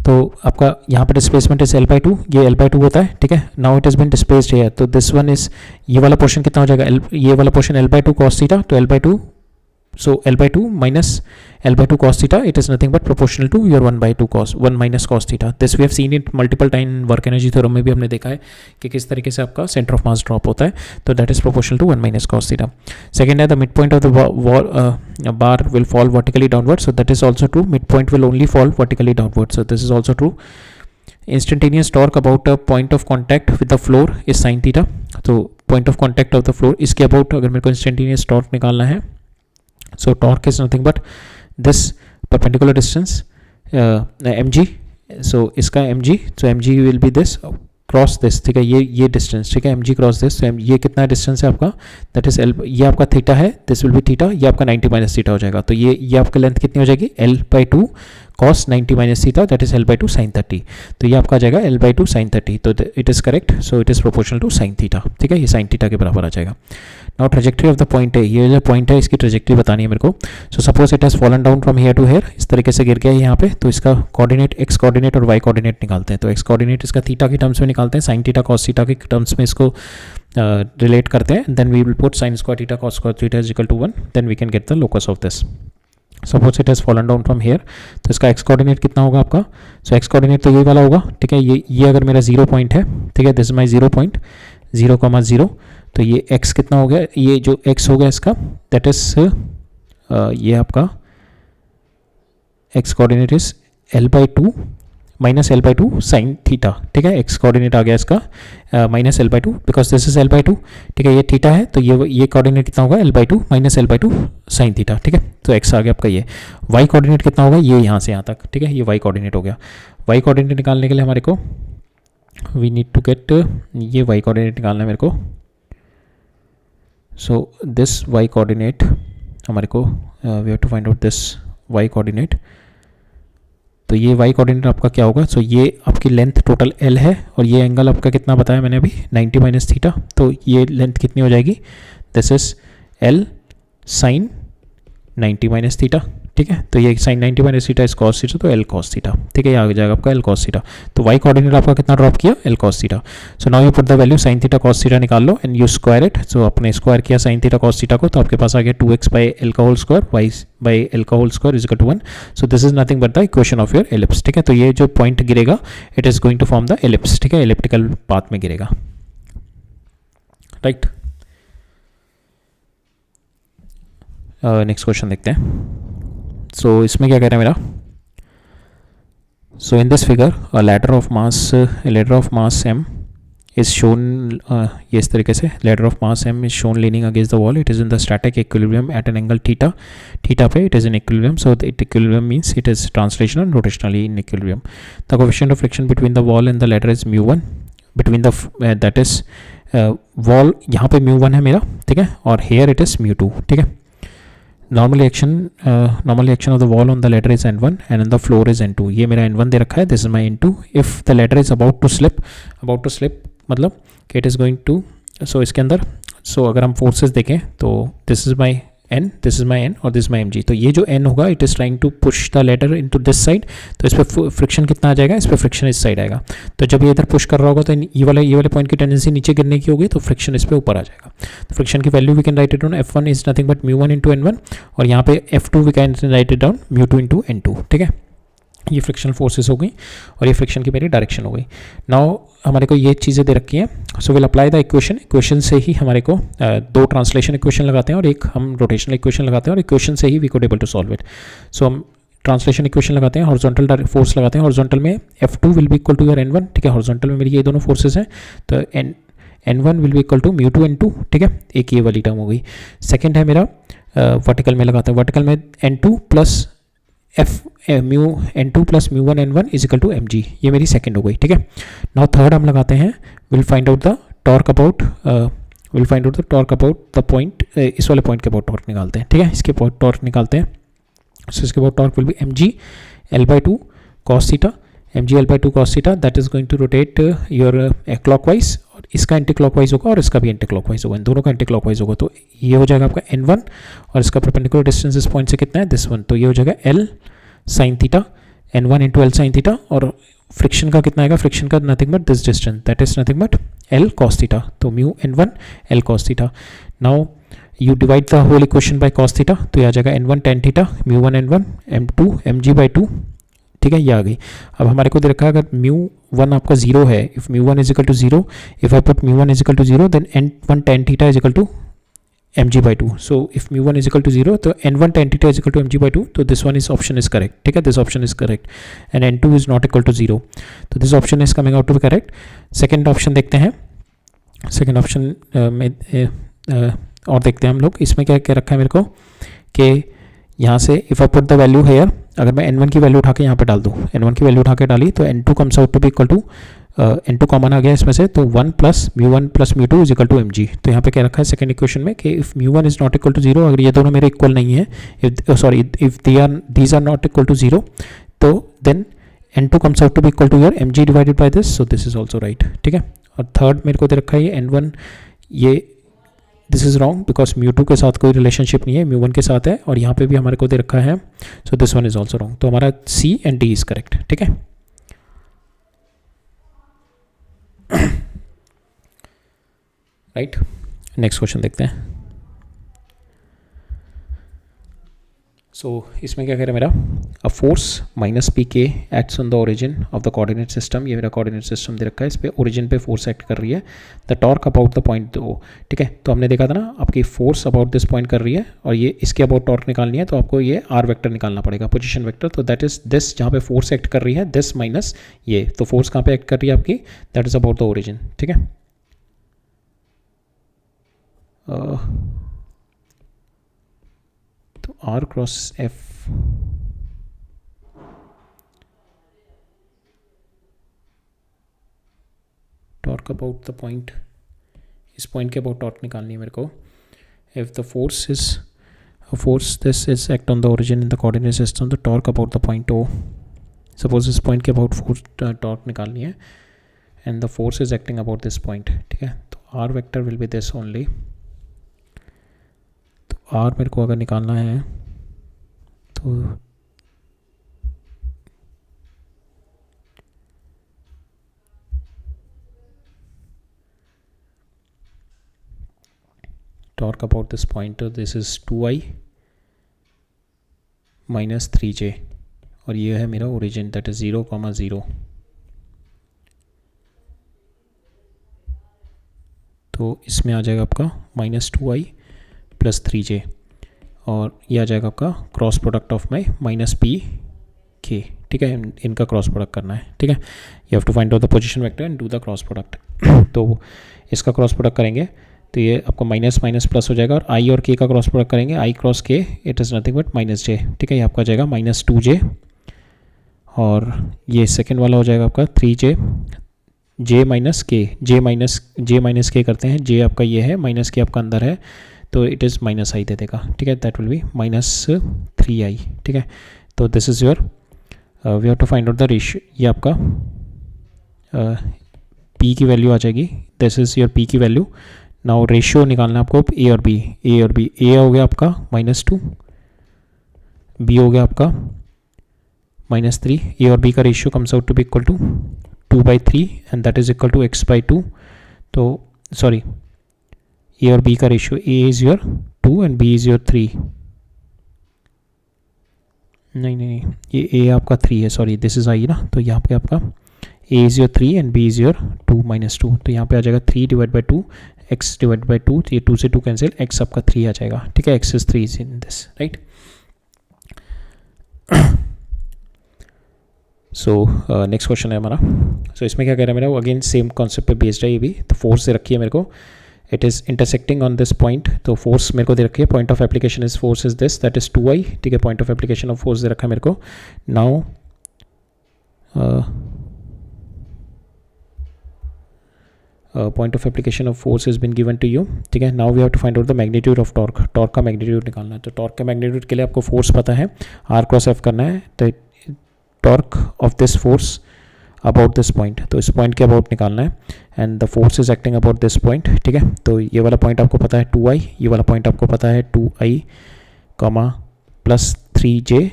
तो आपका यहाँ पे displacement is L/2, ये L/2 होता है. ठीक है, now it is been displaced here, तो दिस वन इज, ये वाला पोर्शन कितना हो जाएगा, ये वाला पोर्शन L/2 cos थीटा, तो L/2, so L/2 minus L/2 cos theta, it is nothing but proportional to your 1 minus cos theta. This we have seen it multiple time. Work energy theorem में भी हमने देखा है कि किस तरीके से आपका सेंटर ऑफ मास ड्रॉप होता है. तो that is proportional to 1 minus cos theta. Second है, the mid point of the bar will fall vertically downward, so that is also true. Mid point will only fall vertically downward, so this is also true. Instantaneous torque about a point of contact with the floor is sin theta. तो point of contact of the floor, इसके about अगर मेरे को instantaneous torque निकालना है, so torque is nothing but this perpendicular distance mg. so इसका mg, so mg will be this cross this. ठीक है, ये डिस्टेंस, ठीक है, mg क्रॉस दिस. तो ये कितना डिस्टेंस है आपका, दैट इज L, ये आपका थीटा है, दिस विल बी थीटा, ये आपका 90 माइनस थीटा हो जाएगा. तो ये आपका लेंथ कितनी हो जाएगी, L/2 cos 90 minus theta, that is L/2 sin 30. तो ये आपका आ जाएगा L/2 sin 30. तो it is correct, so it is proportional to sin theta. ठीक है, ये sin थीटा के बराबर आ जाएगा. Now trajectory of the point है, ये जो पॉइंट है इसकी ट्रेजेक्ट्री बतानी है मेरे को. So suppose it has fallen down from here to here, इस तरीके से गिर गया है यहाँ पे. तो इसका कोऑर्डिनेट x कोऑर्डिनेट और y कोऑर्डिनेट निकालते हैं. तो x कोऑर्डिनेट इसका थीटा की टर्म्स में निकालते हैं, sin थीटा cos थीटा के टर्म्स में इसको रिलेट करते हैं. Then we will put sin square theta cos square theta is equal to 1, then we can get the locus of this. Suppose it has fallen down from here, तो इसका x coordinate कितना होगा आपका, सो x coordinate तो ये वाला होगा. ठीक है, ये अगर मेरा 0 पॉइंट है, ठीक है, दिस इज माई 0 पॉइंट 0,0. तो ये x कितना हो गया, ये जो x हो गया इसका, दैट इज ये आपका x coordinate is L/2 minus L/2 sine theta. ठीक है, x कोऑर्डिनेट आ गया इसका minus L/2 because this is L/2. ठीक है, ये थीटा है, तो ये कोऑर्डिनेट कितना होगा, L/2 minus L/2 sine theta. ठीक है, तो x आ गया आपका. ये y कोऑर्डिनेट कितना होगा, ये यहाँ से यहाँ तक. ठीक है, ये y कोऑर्डिनेट हो गया. y कोऑर्डिनेट निकालने के लिए हमारे को वी नीड टू गेट, ये y कोऑर्डिनेट निकालना है मेरे को. सो दिस y कोऑर्डिनेट हमारे को we have to find out this y coordinate. तो ये y कोऑर्डिनेट आपका क्या होगा, सो ये आपकी लेंथ टोटल L है, और ये एंगल आपका कितना बताया मैंने अभी, 90 माइनस थीटा. तो ये लेंथ कितनी हो जाएगी, this is L sine 90 minus theta. ठीक है, तो ये sine 90 minus theta is cos theta, तो L कॉस थीटा. ठीक है, ये आ जाएगा आपका L कॉस थीटा. तो y कोऑर्डिनेट आपका कितना ड्रॉप किया, L cos theta. So now you put the value sine theta cos theta निकाल लो and you square it. So आपने स्क्वायर किया साइन थीटा कॉस थीटा को, तो आपके पास आ गया 2x बाई L का whole square, y by L का whole square is equal to 1. So this is nothing but the equation of your ellipse. ठीक है, तो ये जो पॉइंट गिरेगा it is going to form the ellipse. ठीक है, एलिप्टिकल पाथ में गिरेगा. राइट, नेक्स्ट क्वेश्चन देखते हैं. सो इसमें क्या कह रहा है मेरा, so in this figure ladder of mass m is shown, ये इस तरीके से ladder of mass m is shown leaning against the wall. It is in the static equilibrium at an angle theta पे it is in equilibrium. So it equilibrium means it is translational and rotationally in equilibrium. The coefficient of friction between the wall and the ladder is μ1 between the that is wall, यहाँ पे μ1 है मेरा. ठीक है, और here it is μ2. ठीक है, normal reaction of the wall on the ladder is N1 and on the floor is N2. ये मेरा N1 दे रखा है, this is my N2. If the ladder is about to slip मतलब कि it is going to, so इसके अंदर अगर हम फोर्सेस देखें तो this is my N, this is my N और दिस माई mg. तो ये जो N होगा it is trying to push the ladder into this side, तो इस पर फ्रिक्शन कितना आ जाएगा, इस पर फ्रिक्शन इस साइड आएगा. तो जब ये इधर पुश कर रहा होगा तो ये वाले पॉइंट की टेंडेंसी नीचे गिरने की होगी, तो फ्रिक्शन इस पर ऊपर आ जाएगा. तो फ्रिक्शन की value we can write it down, F1 is nothing but μ1 into N1 और यहाँ पे F2 we can write it down μ2 into N2. ठीक है, ये फ्रिक्शनल फोर्सेस हो गई और ये फ्रिक्शन की मेरी डायरेक्शन हो गई. नाउ हमारे को ये चीज़ें दे रखी हैं, सो विल अप्लाई द इक्वेशन से ही हमारे को दो ट्रांसलेशन इक्वेशन लगाते हैं और एक हम रोटेशनल इक्वेशन लगाते हैं और इक्वेशन से ही we could able to solve it. So हम ट्रांसलेशन इक्वेशन लगाते हैं, हॉरिजॉन्टल फोर्स लगाते हैं. हॉरिजॉन्टल में F2 will be equal to your N1. ठीक है, हॉरिजॉन्टल में मेरी ये दोनों फोर्सेस हैं, तो N1 will be equal to μ2 N2. ठीक है, एक ये वाली टर्म हो गई. सेकेंड है मेरा वर्टिकल में लगाते हैं, वर्टिकल में N2 plus N2 plus μ1 N1 is equal to mg. ये मेरी सेकंड हो गई. ठीक है, नाउ थर्ड हम लगाते हैं, will find out the torque about the point, इस वाले पॉइंट के अबाउट टॉर्क निकालते हैं. ठीक है, इसके अबाउट टॉर्क निकालते हैं. सो इसके about torque will be mg L/2 cos theta, mg L/2 cos theta, that is going to rotate your clockwise, और इसका एंटी क्लॉकवाइज होगा और इसका भी एंटी क्लॉकवाइज होगा, इन दोनों का एंटी क्लॉकवाइज होगा. तो ये हो जाएगा आपका N1 और इसका परपेंडिकुलर डिस्टेंस इस पॉइंट से कितना है, दिस वन, तो ये हो जाएगा L sine theta, N1 into L sine theta. और फ्रिक्शन का कितना आएगा, फ्रिक्शन का nothing but this distance, that is nothing but L cos theta, तो mu N1 L cos theta. Now you divide the whole equation by cos theta, तो ये आ जाएगा N1 tan theta μ1 N1 M2 mg/2. ठीक है, ये आ गई. अब हमारे को दे रखा है अगर μ1 आपका 0 है, if μ1 is equal to 0, if I put μ1 is equal to 0 then N1 tan theta is equal to mg/2. So if μ1 is equal to 0, तो N1 tan theta is equal to mg/2. तो this one is option is correct. ठीक है, this option is correct. And N2 is not equal to 0. तो this option is coming out to be correct. Second option देखते हैं. Second option में और देखते हैं हम लोग, इसमें क्या क्या रखा है मेरे को कि यहाँ से if I put the value here, अगर मैं N1 की वैल्यू उठा के यहाँ पे डाल दूँ, N1 की वैल्यू उठा के डाली तो N2 comes out to be equal to N2 common आ गया इसमें से, तो 1 plus μ2 is equal to mg. तो यहाँ पे क्या रखा है सेकंड इक्वेशन में कि if μ1 is not equal to 0, अगर ये दोनों मेरे इक्वल नहीं है, if these are not equal to 0, तो then N2 comes out to be equal to your mg divided by this, so this is also right. ठीक है, और थर्ड मेरे को दे रखा है ये N1, ये दिस इज रॉन्ग बिकॉज μ2 के साथ कोई रिलेशनशिप नहीं है, μ1 के साथ है, और यहाँ पे भी हमारे को दे रखा है, so this one is also wrong. तो हमारा C and D is correct. ठीक है, राइट. नेक्स्ट क्वेश्चन देखते हैं. सो इसमें क्या कह रहा है मेरा, अ फोर्स माइनस पी के acts on the origin of the coordinate system. ये मेरा कोऑर्डिनेट सिस्टम दे रखा है, इस पे ओरिजिन पे फोर्स एक्ट कर रही है. The torque about the point दो. ठीक है, तो हमने देखा था ना आपकी फोर्स अबाउट दिस पॉइंट कर रही है और ये इसके अबाउट टॉर्क निकालनी है, तो आपको ये आर वेक्टर निकालना पड़ेगा, पोजीशन वेक्टर. तो दैट इज दिस, जहाँ पे फोर्स एक्ट कर रही है, दिस माइनस ये, तो फोर्स कहाँ पे एक्ट कर रही है आपकी, that is about the origin. ठीक है, तो R cross F torque about the point, इस पॉइंट के अबाउट टॉर्क निकालनी है मेरे को. If the force this is act on the origin in the coordinate system, the torque about the point O. Suppose इस पॉइंट के about force torque निकालनी है and the force is acting about this point. ठीक है, तो R vector will be this only. Or मेरे को अगर निकालना है तो torque about this point, this is 2i minus 3j, और ये है मेरा ओरिजिन, दैट इज 0,0. तो इसमें आ जाएगा आपका माइनस 2i प्लस 3j, और ये आ जाएगा आपका cross product of my minus P के. ठीक है, इनका क्रॉस प्रोडक्ट करना है. ठीक है, you have to find out the position vector and do the cross product. तो इसका क्रॉस प्रोडक्ट करेंगे तो ये आपको माइनस माइनस प्लस हो जाएगा, और आई और के का क्रॉस प्रोडक्ट करेंगे, i cross k it is nothing but minus j. ठीक है, ये आपका जाएगा माइनस 2j, और ये सेकेंड वाला हो जाएगा आपका 3j, जे माइनस के, जे माइनस के करते हैं, जे आपका ये है, माइनस के आपका अंदर है, तो इट इज़ माइनस आई दे देगा, ठीक है, दैट विल बी -3i, ठीक है। तो this is your, we have to find out the ratio, ये आपका p की वैल्यू आ जाएगी, दिस इज़ योर p की वैल्यू। नाउ रेशियो निकालना है आपको a और b, a हो गया आपका -2, b हो गया आपका -3, a और b का ratio comes out to be equal to 2/3 and that is equal to x/2। तो सॉरी, a और b का ratio, a is your 2 and b is your 3, नहीं, ये a आपका 3 है, सॉरी दिस इज़ i ना, तो यहाँ पे आपका a is your 3 and b is your 2 -2, तो यहाँ पे आ जाएगा 3/2 x/2, ये 2 से 2 कैंसिल, x आपका 3 आ जाएगा, ठीक है, x is 3 is in this, right. So next question है हमारा। सो इसमें क्या कह रहा है मेरा, अगेन सेम कॉन्सेप्ट पे बेस्ड है ये भी। तो फोर्स दे रखी है मेरे को, it is intersecting on this point, तो फोर्स मेरे को दे रखी है, point of application is force is this, that is 2i, ठीक है, point of application of force दे रखा है मेरे को। Now point of application of force is been given to you, ठीक है। Now we have to find out the magnitude of torque, torque का मैग्नीट्यूड निकालना है। तो टॉर्क के मैग्नीट्यूड के लिए आपको फोर्स पता है, r×f करना है, तो torque of this force about this point, तो इस पॉइंट के अबाउट निकालना है, and the force is acting about this point, ठीक है। तो ये वाला पॉइंट आपको पता है 2i, ये वाला पॉइंट आपको पता है 2i, +3j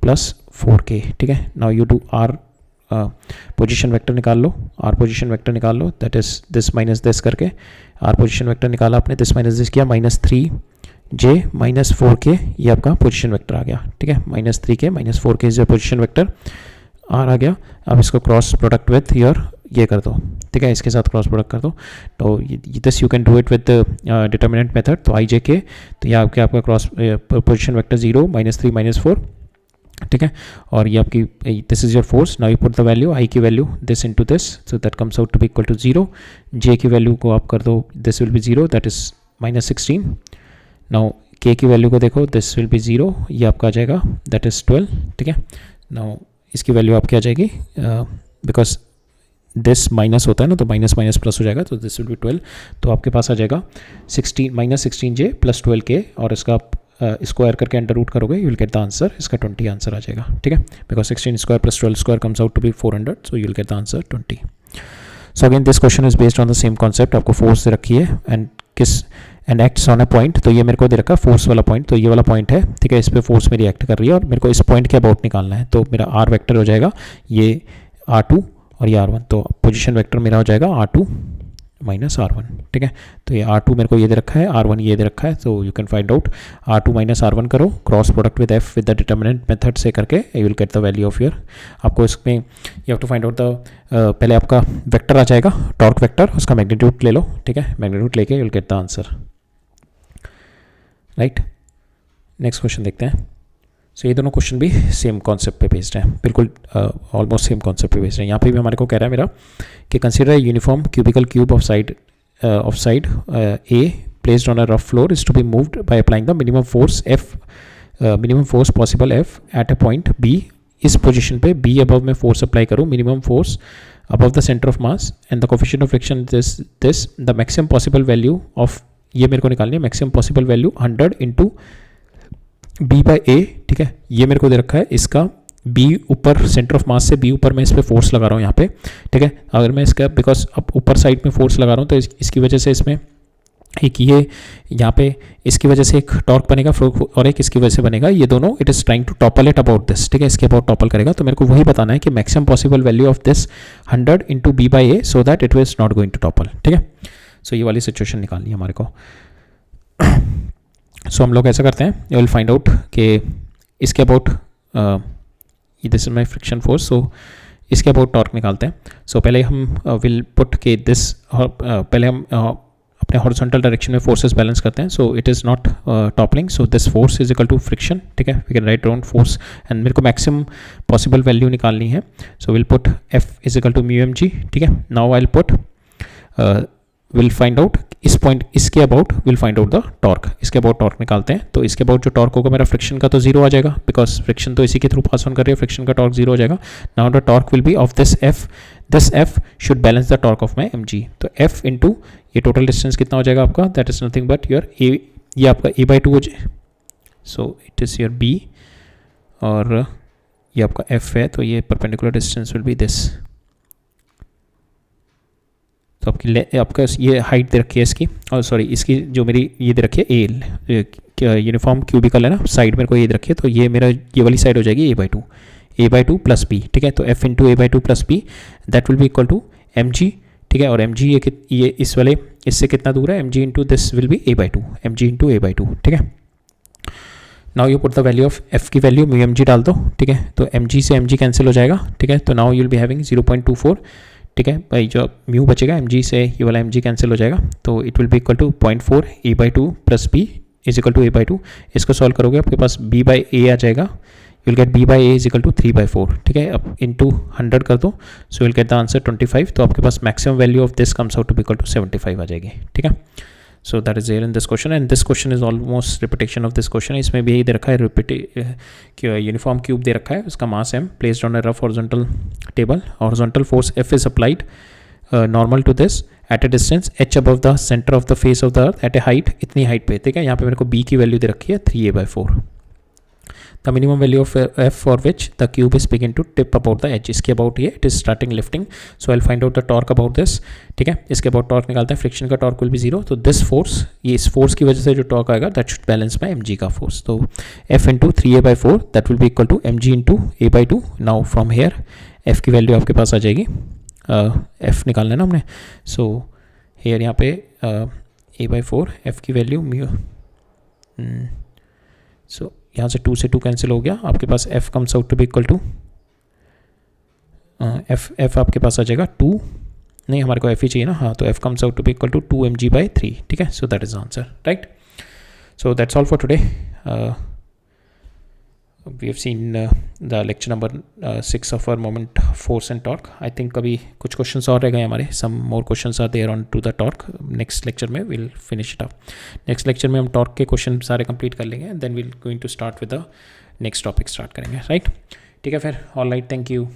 +4k, ठीक है। Now you do r position vector निकाल लो, r पोजीशन वेक्टर निकाल लो, that is this minus this करके r पोजीशन वेक्टर निकाला आपने, दिस माइनस दिस किया, -3j -4k, ये आपका पोजीशन वेक्टर आ गया, ठीक है, -3k -4k is your position vector, r आ गया। अब इसको क्रॉस प्रोडक्ट विथ योर ये कर दो, ठीक है, इसके साथ क्रॉस प्रोडक्ट कर दो, तो this you can do it with determinant method, तो i/j, तो ये आपका क्रॉस पोजीशन वेक्टर 0 -3 -4, ठीक है, और ये आपकी this is your force. Now you put the value, i की value this into this, so that comes out to be equal to 0, j की वैल्यू को आप कर दो, this will be 0, that is -16। Now k की value को देखो, this will be 0, ये आपका आ जाएगा, दैट इज 12, ठीक है। नाउ इसकी वैल्यू आपकी आ जाएगी, बिकॉज दिस माइनस होता है ना, तो माइनस माइनस प्लस हो जाएगा, तो दिस विल बी 12, तो आपके पास आ जाएगा -16j +12k, और इसका स्क्वायर करके अंडर रूट करोगे, you will get the answer, इसका 20 आंसर आ जाएगा, ठीक है, because 16² + 12² comes out to be 400, so you will get the answer 20। So again this question is based on the same concept, आपको फोर्स दे रखी है and acts on a point, तो ये मेरे को दे रखा है फोर्स वाला पॉइंट, तो ये वाला पॉइंट है, ठीक है, इस पर फोर्स मेरी एक्ट कर रही है और मेरे को इस पॉइंट के अबाउट निकालना है, तो मेरा r वेक्टर हो जाएगा ये r2 और ये r1, तो पोजीशन वेक्टर मेरा हो जाएगा r2 - r1, ठीक है। तो ये r2 मेरे को ये दे रखा है, r1 ये दे रखा है, तो you can find out r2 - r1 करो, cross product with f with the determinant method से करके you will get the value of your, आपको इसमें you have to find out the, पहले आपका वेक्टर आ जाएगा टॉर्क वेक्टर, उसका मैग्नीट्यूड ले लो, ठीक है, मैग्नीट्यूड लेके you will get the answer, right. Next question देखते हैं। सो ये दोनों क्वेश्चन भी सेम कॉन्सेप्ट पे बेस्ड हैं, बिल्कुल ऑलमोस्ट सेम कॉन्सेप्ट पे बेस्ड हैं। यहाँ पे भी हमारे को कह रहा है मेरा कि consider uniform cubical cube of side a placed on a rough floor is to be moved by applying the minimum force possible F at a point B. इस पोजीशन पे बी अबव में फोर्स अप्लाई करूँ, minimum force above the centre of mass and the coefficient of friction this the maximum possible value of, ये मेरे को निकालनी है, maximum possible value 100 into b/a, ठीक है, ये मेरे को दे रखा है, इसका b ऊपर सेंटर ऑफ मास से b ऊपर मैं इस पर फोर्स लगा रहा हूँ यहाँ पे, ठीक है। अगर मैं इसका, बिकॉज अब ऊपर साइड में फोर्स लगा रहा हूँ, तो इसकी वजह से इसमें एक ये यहाँ पे इसकी वजह से एक टॉर्क बनेगा और एक इसकी वजह से बनेगा, ये दोनों it is trying to topple it about this, ठीक है, इसके अबाउट टॉपल करेगा, तो मेरे को वही बताना है कि maximum possible value of this 100 into b/a so that it is not going to topple, ठीक है। सो ये वाली सिचुएशन निकालनी है हमारे को। सो हम लोग ऐसा करते हैं, यू विल फाइंड आउट कि इसके about, this is my friction force, so इसके अबाउट टॉर्क निकालते हैं। सो पहले हम विल पुट के दिस, पहले हम अपने हॉरिजॉन्टल डायरेक्शन में फोर्सेस बैलेंस करते हैं, so it is not toppling, so this force is equal to friction, ठीक है, we can write down force and मेरे को मैक्सिमम पॉसिबल वैल्यू निकालनी है, so will put F is equal to μmg, ठीक है। Now I will put will find out इस point, इसके about will find out the torque, इसके about torque निकालते हैं, तो इसके अबाउट जो टॉर्क होगा मेरा फ्रिक्शन का तो 0 आ जाएगा, बिकॉज फ्रिक्शन तो इसी के थ्रू पास ऑन कर रही है, फ्रिक्शन का टॉर्क 0 हो जाएगा। Now the torque will B of this F should balance the torque of my mg, तो f इंटू ये टोटल डिस्टेंस कितना हो जाएगा आपका, that is nothing but your ये आपका a/2 हो जाए, सो इट इज़ योर b, और ये आपका f है, तो ये perpendicular distance will be this. तो आपका ये हाइट दे रखी है इसकी, और सॉरी इसकी जो मेरी ये दे रखी है एल, यूनिफॉर्म क्यूबिकल है ना, साइड मेरे को ये दे रखी है, तो ये मेरा ये वाली साइड हो जाएगी a/2 प्लस b, ठीक है। तो f into a/2 plus b that will be equal to mg, ठीक है। और mg ये इस वाले इससे कितना दूर है, mg into this will B a/2, mg into a/2, ठीक है। Now you put the value of f की वैल्यू म्यू mg डाल दो, ठीक है। तो mg से mg कैंसिल हो जाएगा, ठीक है। तो now you will be having 0.24, ठीक है भाई, जो म्यू बचेगा mg से ये वाला mg कैंसिल हो जाएगा, तो it will be equal to 0.4 a/2 plus b is equal to a/2। इसको सॉल्व करोगे आपके पास b/a आ जाएगा, you will get b/a is equal to 3/4, ठीक है। अब इंटू 100 कर दो, so will get the answer 25। तो आपके पास maximum value of this comes out to be equal to 75 आ जाएगी, ठीक है। So that is there in this question, and this question is almost repetition of this question. इसमें भी दे रखा है यूनिफॉर्म क्यूब दे रखा है, उसका mass m placed on a rough horizontal table, horizontal force F is applied normal to this at a distance h above the centre of the face of the earth at a height, इतनी height पे, ठीक है। यहाँ पे मेरे को b की value दे रखी है 3a/4, the minimum value of f for which the cube is begin to tip about the edge, इसके अबाउट ये it is starting lifting, so I will find out the torque about this, ठीक है। इसके about torque निकालते हैं, friction का torque will be 0, तो this force, ये इस फोर्स की वजह से जो टॉर्क आएगा that should balance by mg का फोर्स, तो f into 3a/4 that will be equal to mg into a/2। Now from here f की वैल्यू आपके पास आ जाएगी, f निकालना है ना हमने, सो हेयर यहाँ पे a/4 f की वैल्यू म्यू, सो यहाँ से 2 से 2 कैंसिल हो गया, आपके पास f comes out to be equal to f आपके पास आ जाएगा 2, नहीं हमारे को f ही चाहिए ना, हाँ, तो f comes out to be equal to 2mg/3, ठीक है। So that is answer, right. So that's all for today. We have seen the lecture number 6 of our moment force and torque. I think अभी कुछ questions और रह गए हमारे, some more questions are there on to the torque. Next lecture में will finish it up, next lecture में हम torque के क्वेश्चन सारे कंप्लीट कर लेंगे, then will going to start with the next topic start करेंगे, राइट। ठीक है फिर, ऑल राइट, थैंक यू।